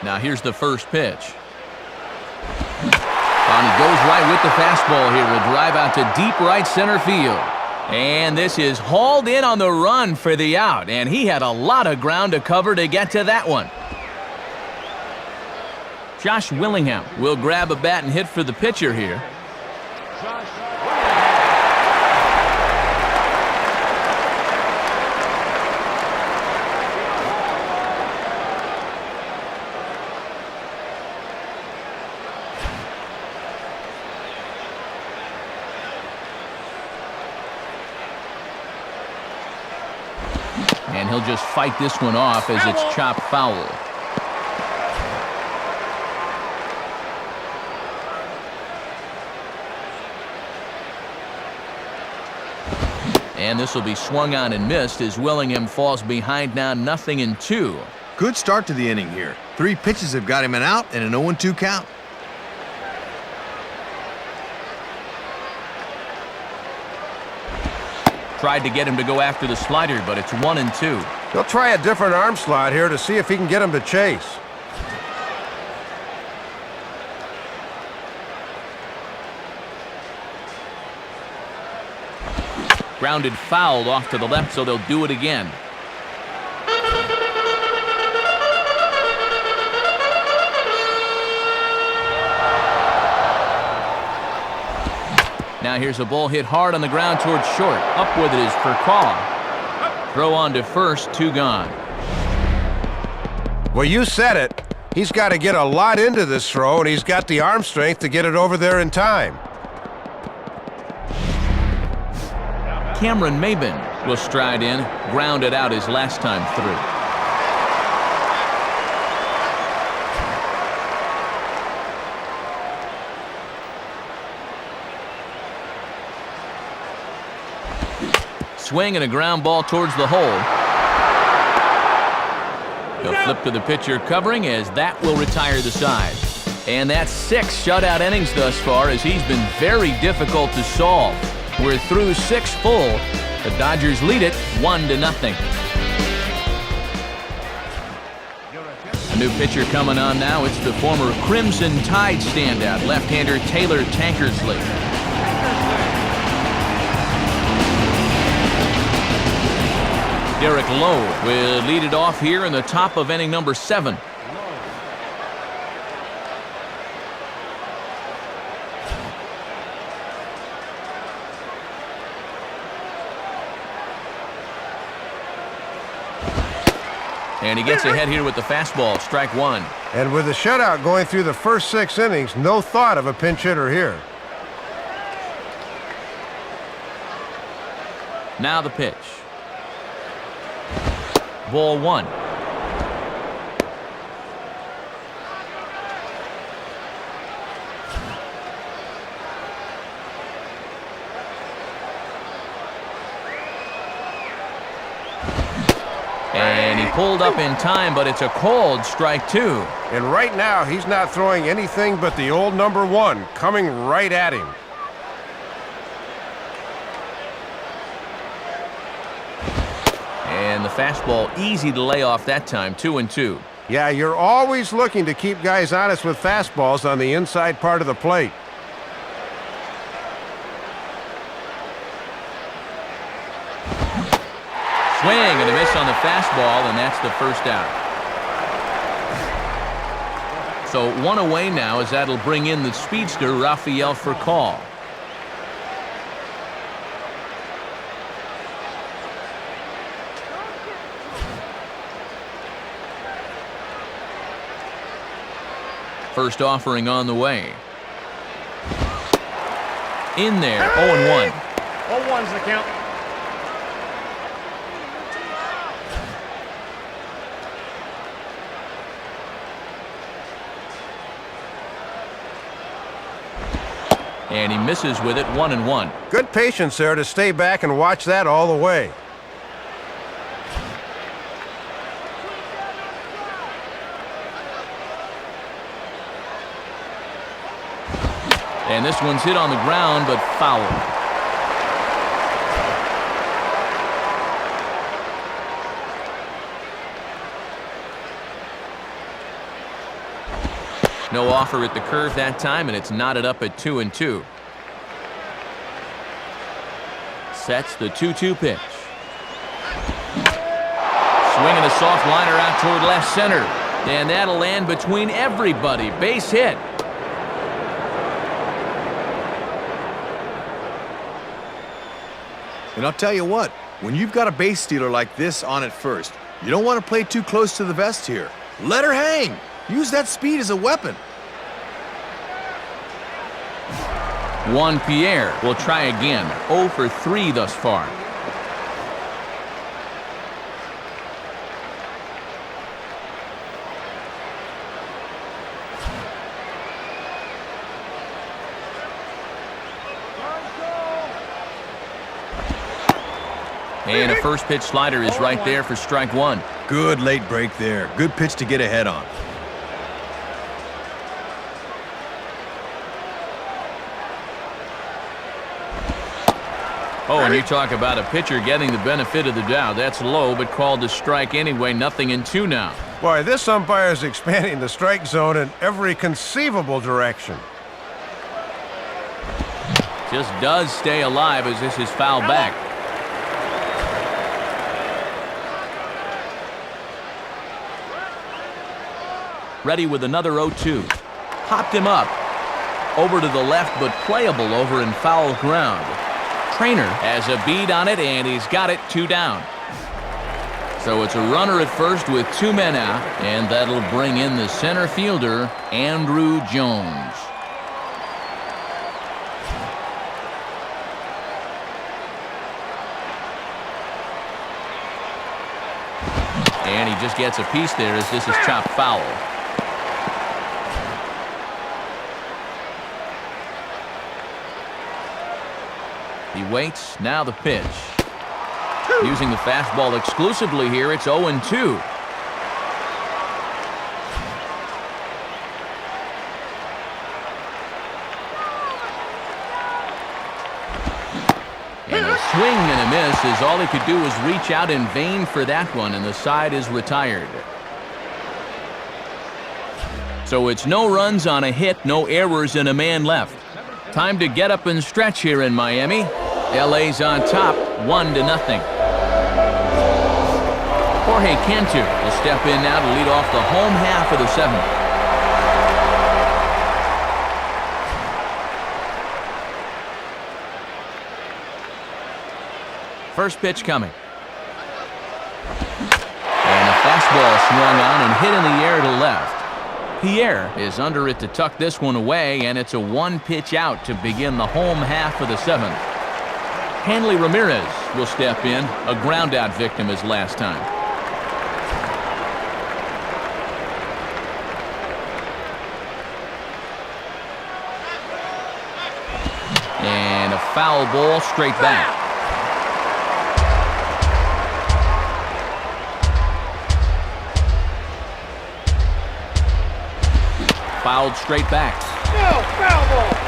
Now here's the first pitch. And he goes right with the fastball here. Will drive out to deep right center field. And this is hauled in on the run for the out. And he had a lot of ground to cover to get to that one. Josh Willingham will grab a bat and hit for the pitcher here. And he'll just fight this one off as it's chopped foul. And this will be swung on and missed as Willingham falls behind now 0-2. Good start to the inning here. 3 pitches have got him an out and an 0-2 count. Tried to get him to go after the slider, but it's 1-2. He'll try a different arm slot here to see if he can get him to chase. Grounded foul off to the left, so they'll do it again. Now here's a ball hit hard on the ground towards short. Up with it is Furcal. Throw on to first, 2 gone. Well, you said it. He's got to get a lot into this throw, and he's got the arm strength to get it over there in time. Cameron Maben will stride in, grounded out his last time through. Swing and a ground ball towards the hole. He'll flip to the pitcher covering as that will retire the side. And that's 6 shutout innings thus far as he's been very difficult to solve. We're through 6 full. The Dodgers lead it 1-0. A new pitcher coming on now. It's the former Crimson Tide standout, left-hander Taylor Tankersley. Derek Lowe will lead it off here in the top of inning number 7. And he gets ahead here with the fastball, strike 1. And with the shutout going through the first 6 innings, no thought of a pinch hitter here. Now the pitch. Ball 1. And he pulled up in time, but it's a called strike 2. And right now, he's not throwing anything but the old number 1 coming right at him. And the fastball easy to lay off that time, 2-2. Yeah, you're always looking to keep guys honest with fastballs on the inside part of the plate. Swing and a miss on the fastball, and that's the first out. So 1 away now as that'll bring in the speedster Rafael Furcal. First offering on the way. In there, 0-1. 0-1's the count. And he misses with it, 1-1. Good patience there to stay back and watch that all the way. And this one's hit on the ground, but foul. No offer at the curve that time, and it's knotted up at 2-2. Sets the 2-2 pitch. Swinging a soft liner out toward left center. And that'll land between everybody. Base hit. And I'll tell you what, when you've got a base stealer like this on at first, you don't want to play too close to the vest here. Let her hang. Use that speed as a weapon. Juan Pierre will try again. 0 for 3 thus far. And a first pitch slider is right there for strike 1. Good late break there. Good pitch to get ahead on. Oh, and you talk about a pitcher getting the benefit of the doubt. That's low, but called a strike anyway. 0-2 now. Boy, this umpire is expanding the strike zone in every conceivable direction. Just does stay alive as this is fouled back. ready with another 0-2. Popped him up. Over to the left, but playable over in foul ground. Trainer has a bead on it, and he's got it 2 down. So it's a runner at first with 2 men out, and that'll bring in the center fielder, Andrew Jones. And he just gets a piece there as this is chopped foul. He waits, now the pitch. Using the fastball exclusively here, it's 0-2. And a swing and a miss as all he could do was reach out in vain for that one, and the side is retired. So it's no runs on a hit, no errors, and a man left. Time to get up and stretch here in Miami. LA's on top, 1-0. Jorge Cantu will step in now to lead off the home half of the 7th. First pitch coming. And a fastball swung on and hit in the air to left. Pierre is under it to tuck this one away, and it's a 1-pitch out to begin the home half of the 7th. Hanley Ramirez will step in, a ground-out victim as last time. And a foul ball straight back. Fouled straight back. No, foul ball.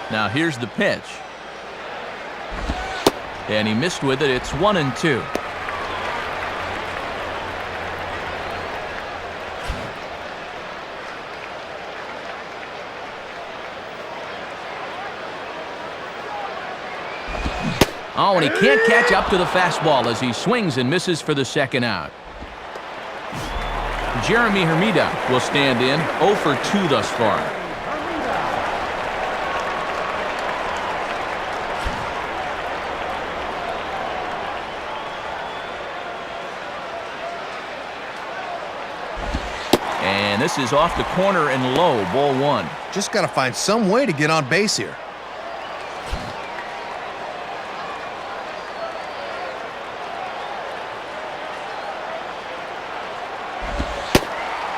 Now here's the pitch. And he missed with it. It's 1-2. Oh, and he can't catch up to the fastball as he swings and misses for the second out. Jeremy Hermida will stand in, 0 for 2 thus far. And this is off the corner and low, ball 1. Just got to find some way to get on base here.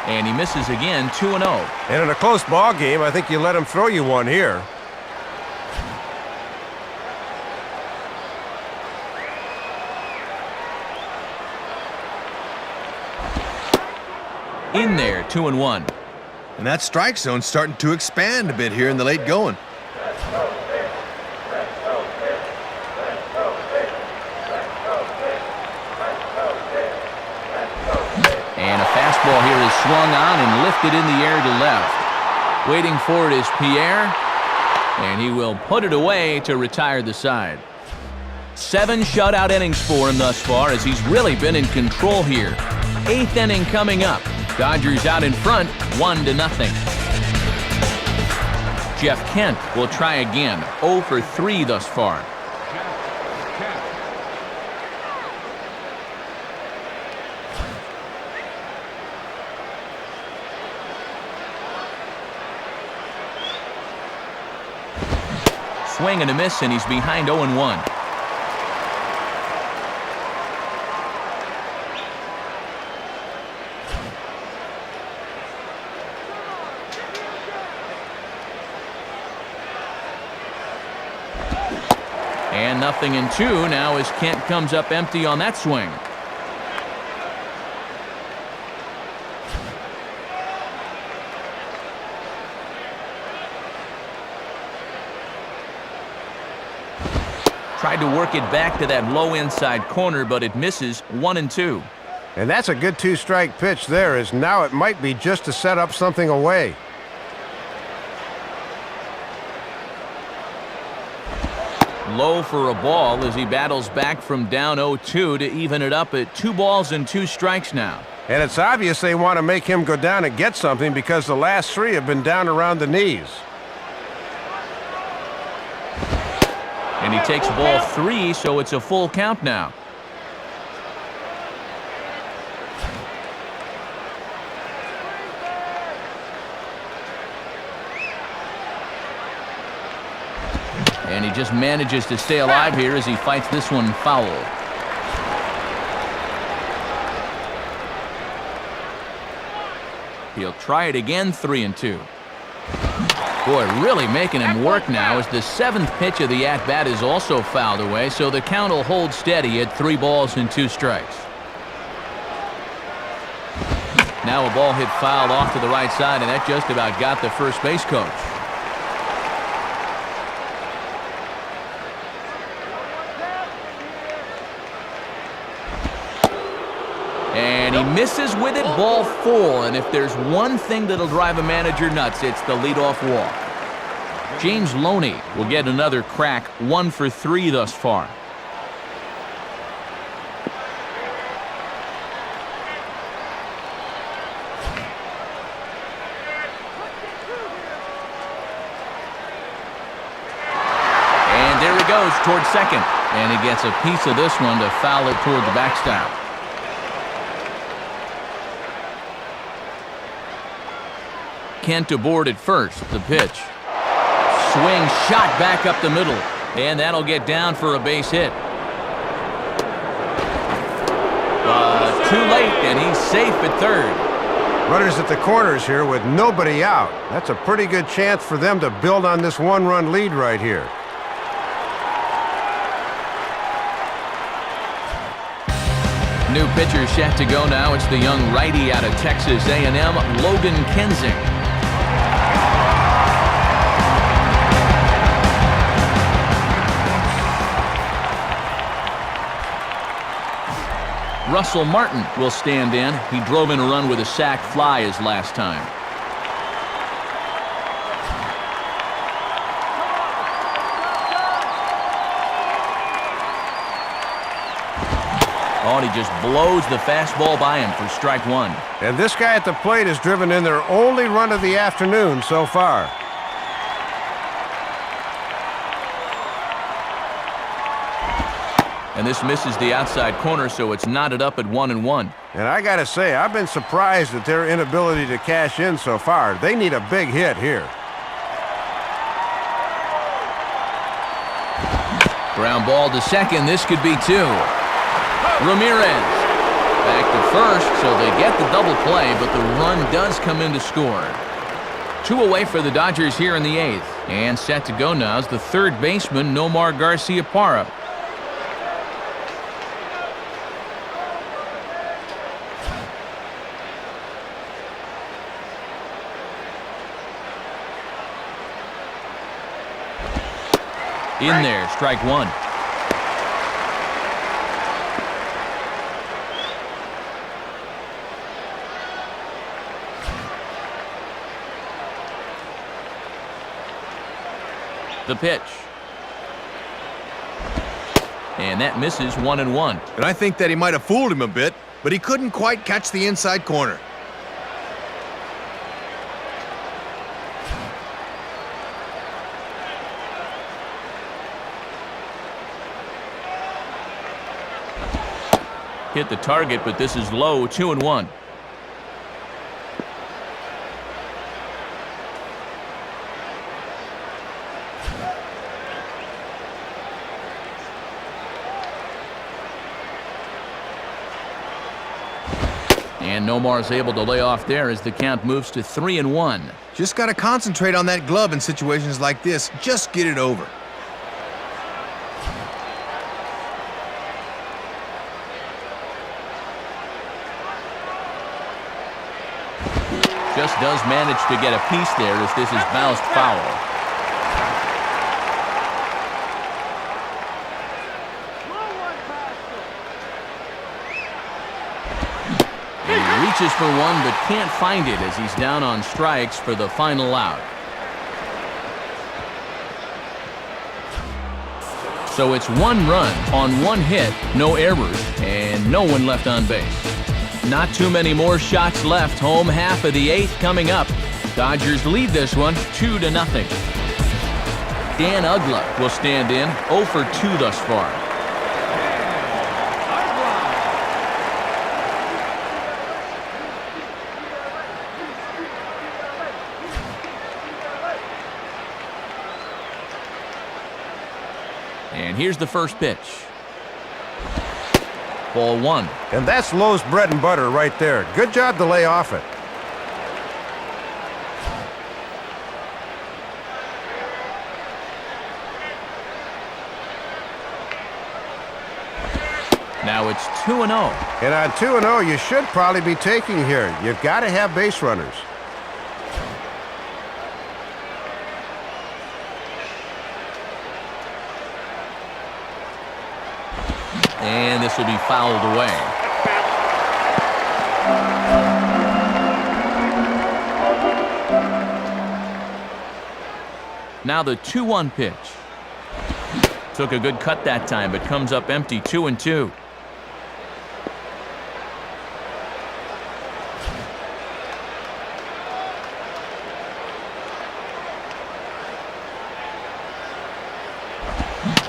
And he misses again, 2-0. And in a close ball game, I think you let him throw you one here. In there, 2-1. And that strike zone's starting to expand a bit here in the late going. And a fastball here is swung on and lifted in the air to left. Waiting for it is Pierre, and he will put it away to retire the side. 7 shutout innings for him thus far as he's really been in control here. 8th inning coming up. Dodgers out in front, 1-0. Jeff Kent will try again, 0 for 3 thus far. Swing and a miss, and he's behind 0-1. And 0-2 now as Kent comes up empty on that swing. Tried to work it back to that low inside corner, but it misses, 1-2. And that's a good 2-strike pitch there, as now it might be just to set up something away. Low for a ball as he battles back from down 0-2 to even it up at 2 balls and 2 strikes now. And it's obvious they want to make him go down and get something because the last 3 have been down around the knees. And he takes ball 3, so it's a full count now. And he just manages to stay alive here as he fights this one foul. He'll try it again, 3-2. Boy, really making him work now as the 7th pitch of the at-bat is also fouled away, so the count will hold steady at 3 balls and 2 strikes. Now a ball hit fouled off to the right side, and that just about got the first base coach. And he misses with it, ball 4. And if there's one thing that'll drive a manager nuts, it's the leadoff walk. James Loney will get another crack, 1 for 3 thus far. And there he goes towards second. And he gets a piece of this one to foul it toward the backstop. Kent aboard at first. The pitch. Swing, shot back up the middle. And that'll get down for a base hit. Too late, and he's safe at third. Runners at the corners here with nobody out. That's a pretty good chance for them to build on this 1-run lead right here. New pitcher set to go now. It's the young righty out of Texas A&M, Logan Kensing. Russell Martin will stand in. He drove in a run with a sac fly his last time. Oh, and he just blows the fastball by him for strike 1. And this guy at the plate has driven in their only run of the afternoon so far. And this misses the outside corner, so it's knotted up at 1-1. And I got to say, I've been surprised at their inability to cash in so far. They need a big hit here. Ground ball to second. This could be 2. Ramirez back to first, so they get the double play, but the run does come in to score. 2 away for the Dodgers here in the 8th. And set to go now is the third baseman, Nomar Garciaparra. In there, strike 1. The pitch. And that misses 1-1. And I think that he might have fooled him a bit, but he couldn't quite catch the inside corner. Hit the target, but this is low, 2-1. And Nomar's able to lay off there as the count moves to 3-1. Just got to concentrate on that glove in situations like this. Just get it over. Just does manage to get a piece there as this is bounced foul. He reaches for one but can't find it as he's down on strikes for the final out. So it's 1 run on 1 hit, no errors, and no one left on base. Not too many more shots left. Home half of the 8th coming up. Dodgers lead this one 2-0. Dan Uggla will stand in, 0 for 2 thus far. And here's the first pitch. Ball 1. And that's Lowe's bread and butter right there. Good job to lay off it. Now it's 2-0. And on 2-0, you should probably be taking here. You've got to have base runners. And this will be fouled away. Now the 2-1 pitch. Took a good cut that time, but comes up empty, 2-2.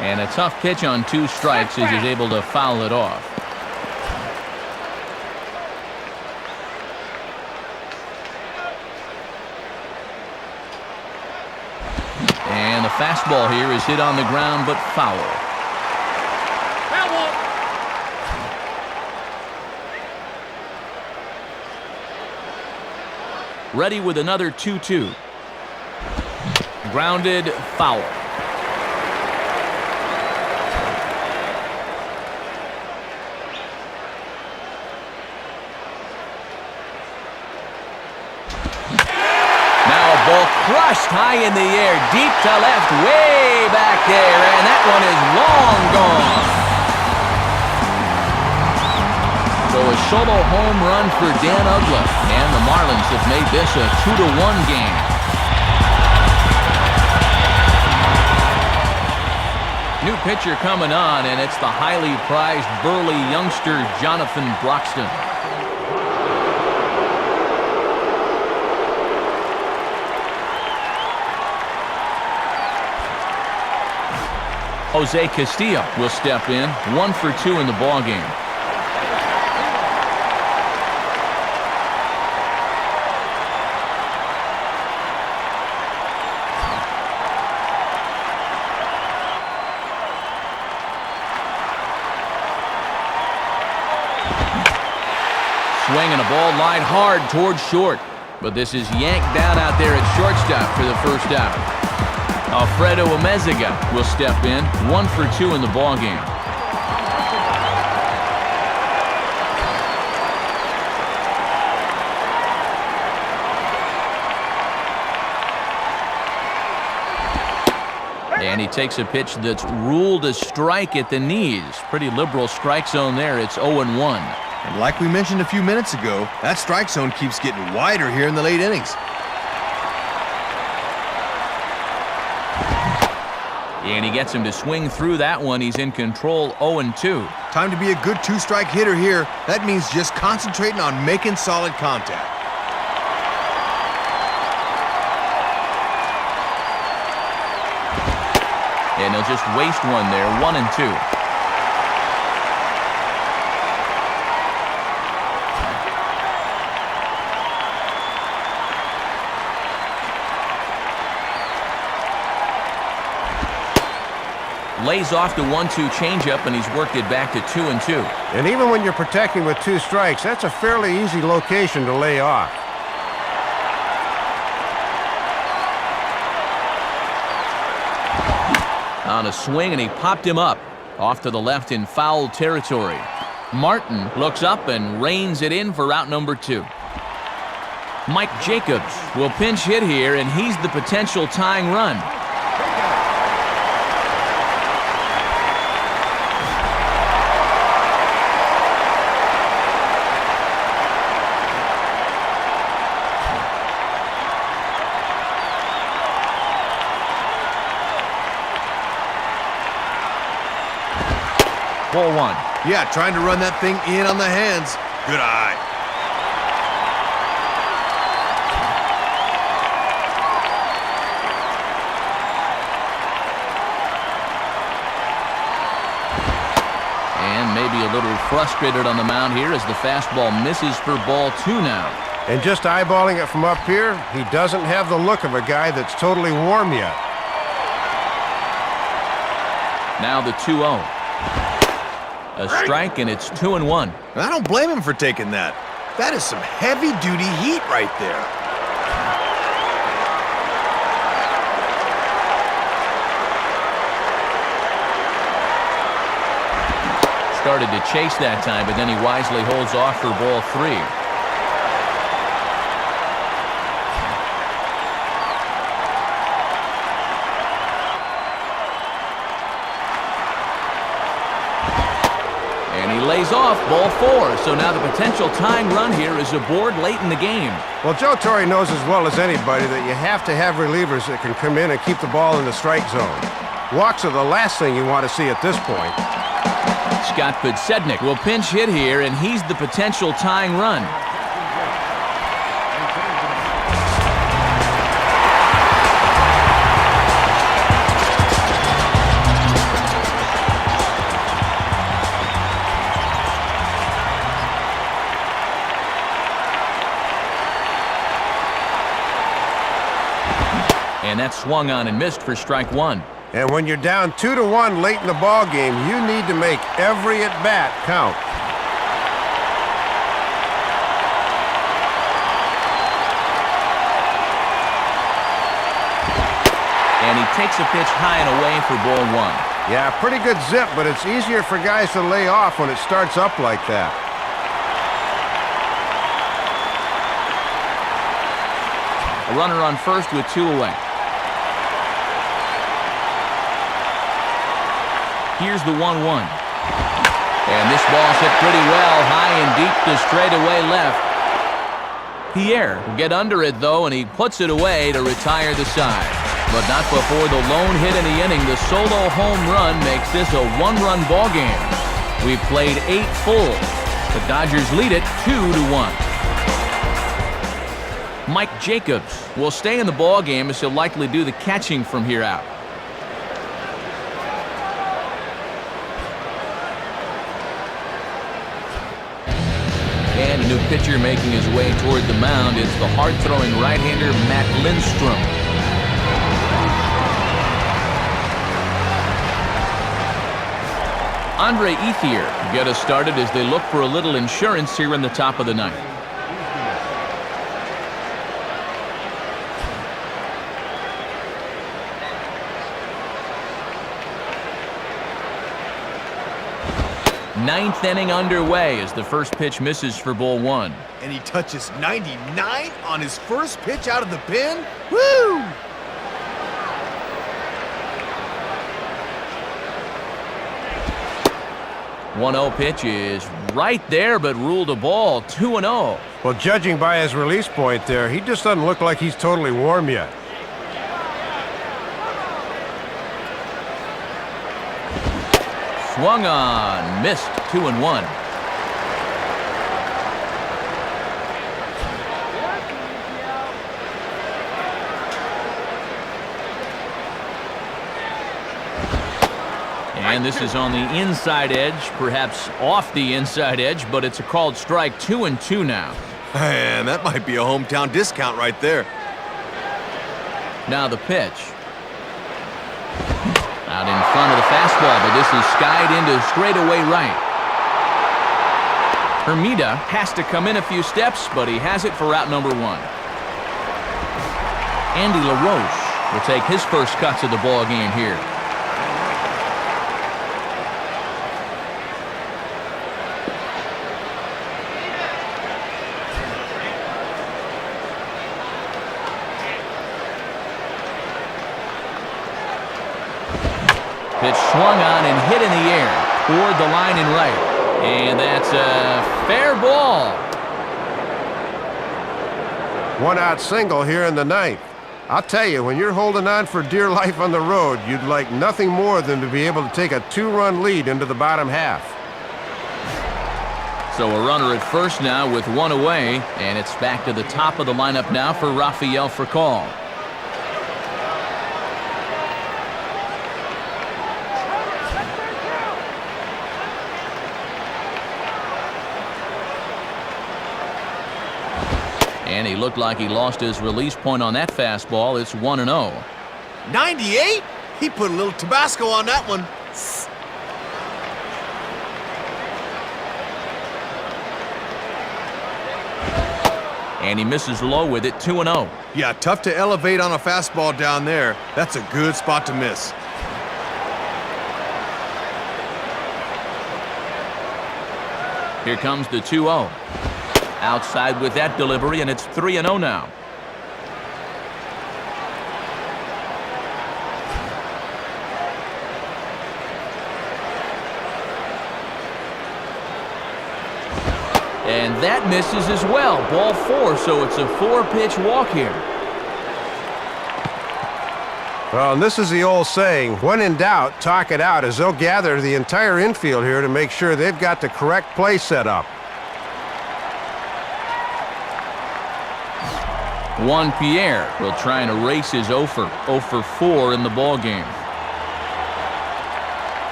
And a tough pitch on 2 strikes as he's able to foul it off. And the fastball here is hit on the ground, but foul. Ready with another 2-2. Grounded, foul. Ball crushed high in the air, deep to left, way back there, and that one is long gone. So a solo home run for Dan Uggla, and the Marlins have made this a 2-1 game. New pitcher coming on, and it's the highly prized burly youngster Jonathan Broxton. Jose Castillo will step in, 1 for 2 in the ballgame. Swinging a ball line hard towards short, but this is yanked down out there at shortstop for the first out. Alfredo Amezaga will step in, 1 for 2 in the ballgame. And he takes a pitch that's ruled a strike at the knees. Pretty liberal strike zone there. It's 0-1. And like we mentioned a few minutes ago, that strike zone keeps getting wider here in the late innings. And he gets him to swing through that one. He's in control, 0-2. Time to be a good 2-strike hitter here. That means just concentrating on making solid contact. And he'll just waste one there, 1-2. Lays off the 1-2 changeup, and he's worked it back to 2-2. And even when you're protecting with 2 strikes, that's a fairly easy location to lay off. On a swing, and he popped him up. Off to the left in foul territory. Martin looks up and reins it in for out number 2. Mike Jacobs will pinch hit here, and he's the potential tying run. Ball one. Yeah, trying to run that thing in on the hands. Good eye. And maybe a little frustrated on the mound here as the fastball misses for ball two now. And just eyeballing it from up here, he doesn't have the look of a guy that's totally warm yet. Now the 2-0. A strike, and it's 2-1. I don't blame him for taking that. That is some heavy-duty heat right there. Started to chase that time, but then he wisely holds off for ball three. And he lays off ball four. So now the potential tying run here is aboard late in the game. Well, Joe Torre knows as well as anybody that you have to have relievers that can come in and keep the ball in the strike zone. Walks are the last thing you want to see at this point. Scott Podsednik will pinch hit here, and he's the potential tying run. And that swung on and missed for strike one. And when you're down 2-1 late in the ball game, you need to make every at-bat count. And he takes a pitch high and away for ball one. Yeah, pretty good zip, but it's easier for guys to lay off when it starts up like that. A runner on first with two away. Here's the 1-1. And this ball's hit pretty well, high and deep to straightaway left. Pierre will get under it, though, and he puts it away to retire the side. But not before the lone hit in the inning. The solo home run makes this a one-run ball game. We've played 8 full. The Dodgers lead it 2-1. Mike Jacobs will stay in the ball game as he'll likely do the catching from here out. And a new pitcher making his way toward the mound. It's the hard-throwing right-hander Matt Lindstrom. Andre Ethier get us started as they look for a little insurance here in the top of the ninth. Ninth inning underway as the first pitch misses for ball one. And he touches 99 on his first pitch out of the pen. Woo! One-0 pitch is right there, but ruled a ball. 2-0. Well, judging by his release point there, he just doesn't look like he's totally warm yet. Swung on, missed. 2-1. And this is on the inside edge, perhaps off the inside edge, but it's a called strike. 2-2 now. Man, that might be a hometown discount right there. Now the pitch. Out in front of the fastball, but this is skied into straightaway right. Hermida has to come in a few steps, but he has it for route number one. Andy LaRoche will take his first cuts of the ball game here. Pitch swung on and hit in the air toward the line and right. And that's a fair ball. One out single here in the ninth. I'll tell you, when you're holding on for dear life on the road, you'd like nothing more than to be able to take a 2-run lead into the bottom half. So a runner at first now with one away, and it's back to the top of the lineup now for Rafael Furcal. And he looked like he lost his release point on that fastball. It's 1-0. 98? He put a little Tabasco on that one. And he misses low with it, 2-0. Yeah, tough to elevate on a fastball down there. That's a good spot to miss. Here comes the 2-0. Outside with that delivery, and it's 3-0 now. And that misses as well. Ball 4, so it's a 4-pitch walk here. Well, and this is the old saying, when in doubt, talk it out, as they'll gather the entire infield here to make sure they've got the correct play set up. Juan Pierre will try and erase his 0 for 4 in the ballgame.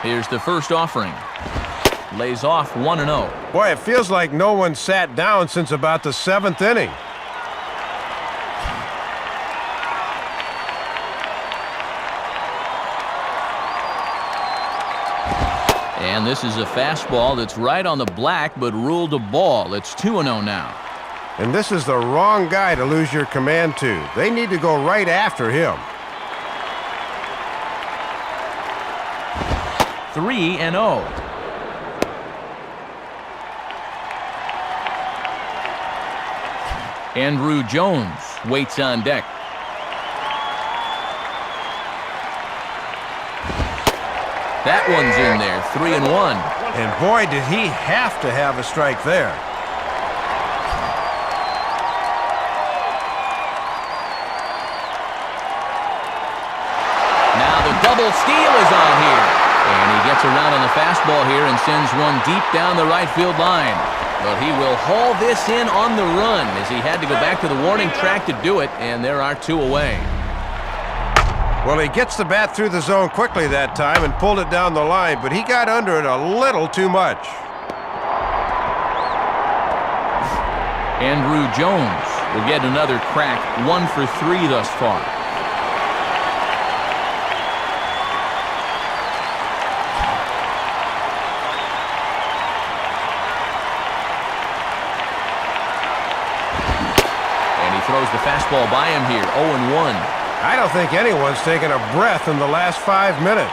Here's the first offering. Lays off 1-0. Boy, it feels like no one sat down since about the 7th inning. And this is a fastball that's right on the black, but ruled a ball. It's 2-0 now. And this is the wrong guy to lose your command to. They need to go right after him. 3-0. Andrew Jones waits on deck. That one's in there, 3-1. And boy, did he have to have a strike there. Now the double steal is on here. And he gets around on the fastball here and sends one deep down the right field line. But he will haul this in on the run as he had to go back to the warning track to do it, and there are 2 away. Well, he gets the bat through the zone quickly that time and pulled it down the line, but he got under it a little too much. Andrew Jones will get another crack, 1 for 3 thus far. And he throws the fastball by him here, 0-1. I don't think anyone's taken a breath in the last 5 minutes.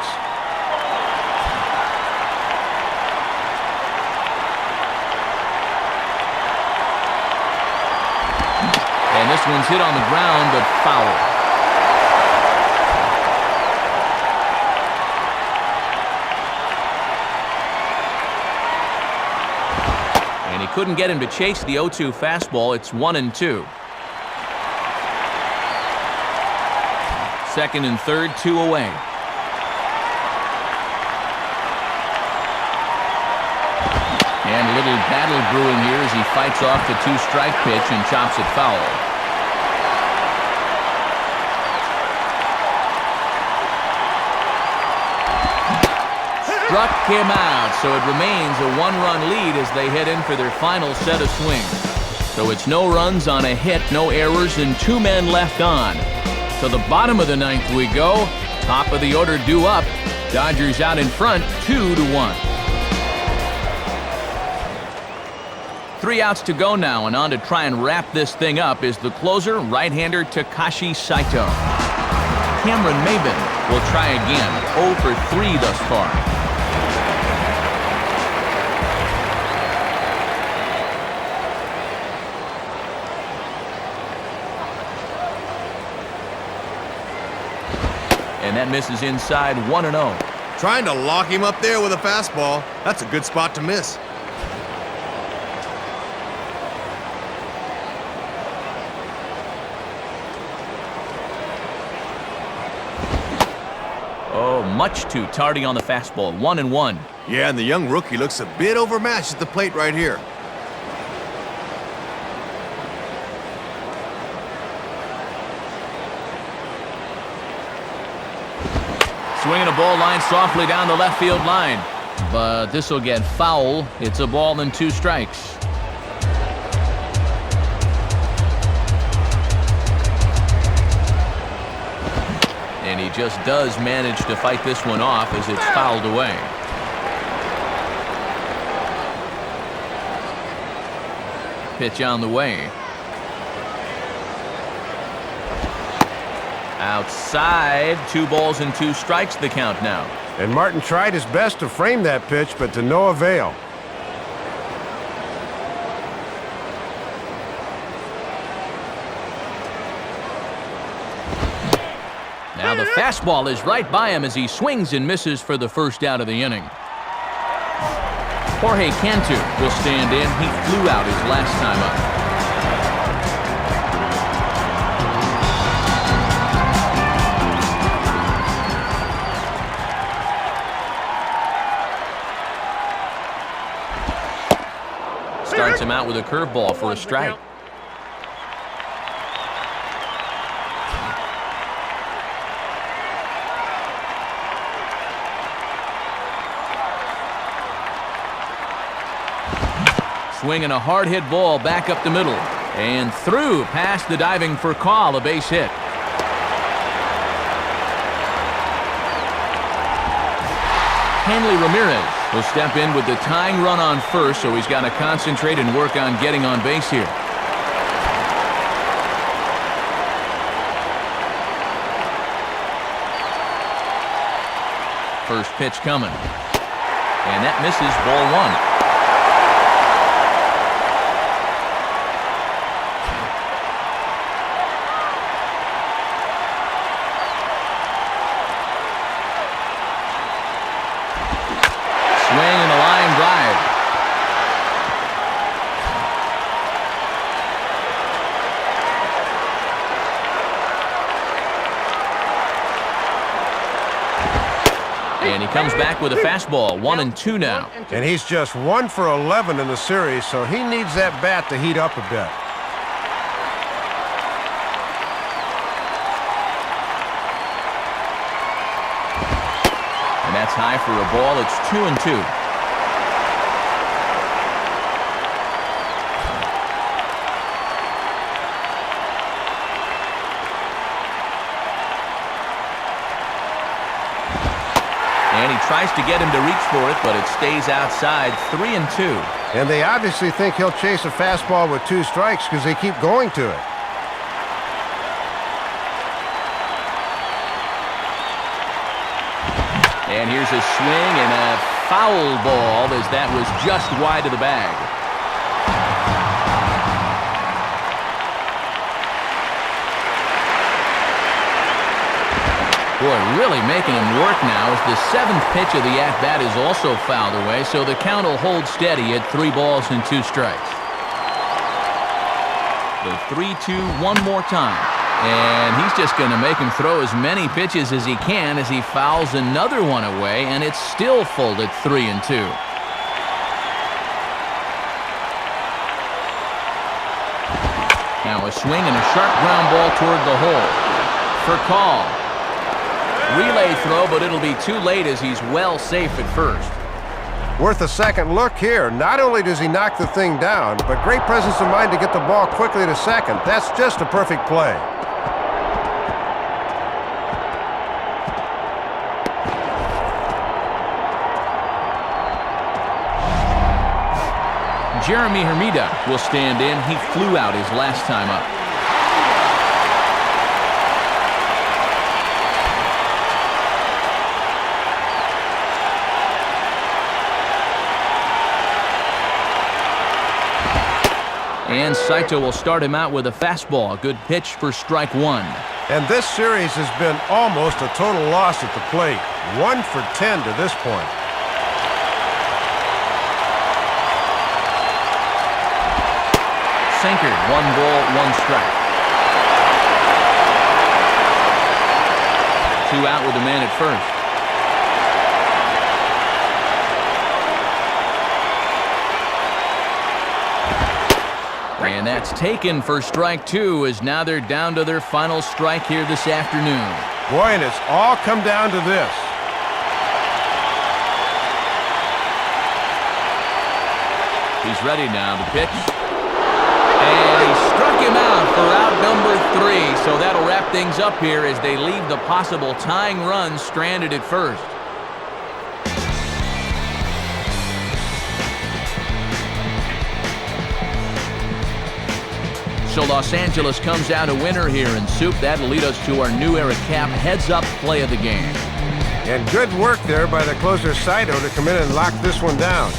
And this one's hit on the ground, but foul. And he couldn't get him to chase the 0-2 fastball. It's 1-2. Second and third, 2 away. And a little battle brewing here as he fights off the 2-strike pitch and chops it foul. Struck him out, so it remains a 1-run lead as they head in for their final set of swings. So it's no runs on a hit, no errors, and 2 men left on. To the bottom of the 9th we go. Top of the order due up. Dodgers out in front, 2-1. 3 outs to go now, and on to try and wrap this thing up is the closer, right-hander Takashi Saito. Cameron Maybin will try again, 0 for 3 thus far. And that misses inside, 1-0. Trying to lock him up there with a fastball. That's a good spot to miss. Oh, much too tardy on the fastball. 1-1. Yeah, and the young rookie looks a bit overmatched at the plate right here. Swinging a ball line softly down the left field line. But this will get foul. It's a ball and 2 strikes. And he just does manage to fight this one off as it's fouled away. Pitch on the way. Outside, 2 balls and 2 strikes the count now. And Martin tried his best to frame that pitch, but to no avail. Now the fastball is right by him as he swings and misses for the first out of the inning. Jorge Cantu will stand in. He flew out his last time up. Starts him out with a curveball for a strike. Swinging a hard-hit ball back up the middle. And through past the diving for Call, a base hit. Hanley Ramirez will step in with the tying run on first, so he's got to concentrate and work on getting on base here. First pitch coming. And that misses, ball 1. And he comes back with a fastball. 1-2 now. And he's just 1 for 11 in the series, so he needs that bat to heat up a bit. And that's high for a ball. It's 2-2. And he tries to get him to reach for it, but it stays outside. 3-2. And they obviously think he'll chase a fastball with 2 strikes because they keep going to it. And here's a swing and a foul ball as that was just wide of the bag. Boy, really making him work now as the 7th pitch of the at-bat is also fouled away, so the count will hold steady at 3 balls and 2 strikes. The 3-2 one more time. And he's just going to make him throw as many pitches as he can as he fouls another one away, and it's still full at 3-2. Now a swing and a sharp ground ball toward the hole. For Call. Relay throw, but it'll be too late as he's well safe at first. Worth a second look here. Not only does he knock the thing down, but great presence of mind to get the ball quickly to second. That's just a perfect play. Jeremy Hermida will stand in. He flew out his last time up. And Saito will start him out with a fastball. Good pitch for strike 1. And this series has been almost a total loss at the plate. 1 for 10 to this point. Sinker, 1 ball, 1 strike. 2 out with a man at first. And that's taken for strike 2, as now they're down to their final strike here this afternoon. Boy, and it's all come down to this. He's ready now to pitch. And he struck him out for out number 3. So that'll wrap things up here as they leave the possible tying run stranded at first. So Los Angeles comes out a winner here, and Soup, that'll lead us to our new era cap heads-up play of the game. And good work there by the closer Saito to come in and lock this one down.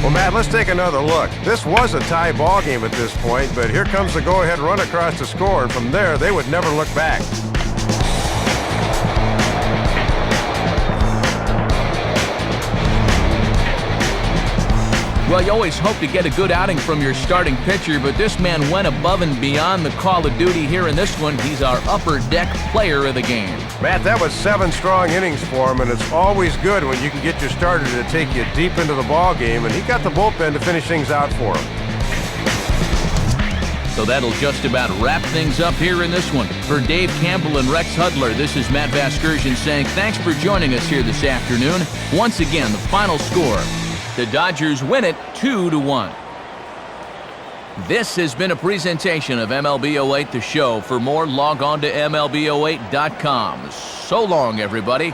Well, Matt, let's take another look. This was a tie ball game at this point, but here comes the go-ahead run across the score, and from there, they would never look back. Well, you always hope to get a good outing from your starting pitcher, but this man went above and beyond the call of duty here in this one. He's our upper deck player of the game. Matt, that was 7 strong innings for him, and it's always good when you can get your starter to take you deep into the ball game, and he got the bullpen to finish things out for him. So that'll just about wrap things up here in this one. For Dave Campbell and Rex Hudler, this is Matt Vasgersian saying thanks for joining us here this afternoon. Once again, the final score: the Dodgers win it 2-1. This has been a presentation of MLB 08 The Show. For more, log on to MLB08.com. So long, everybody.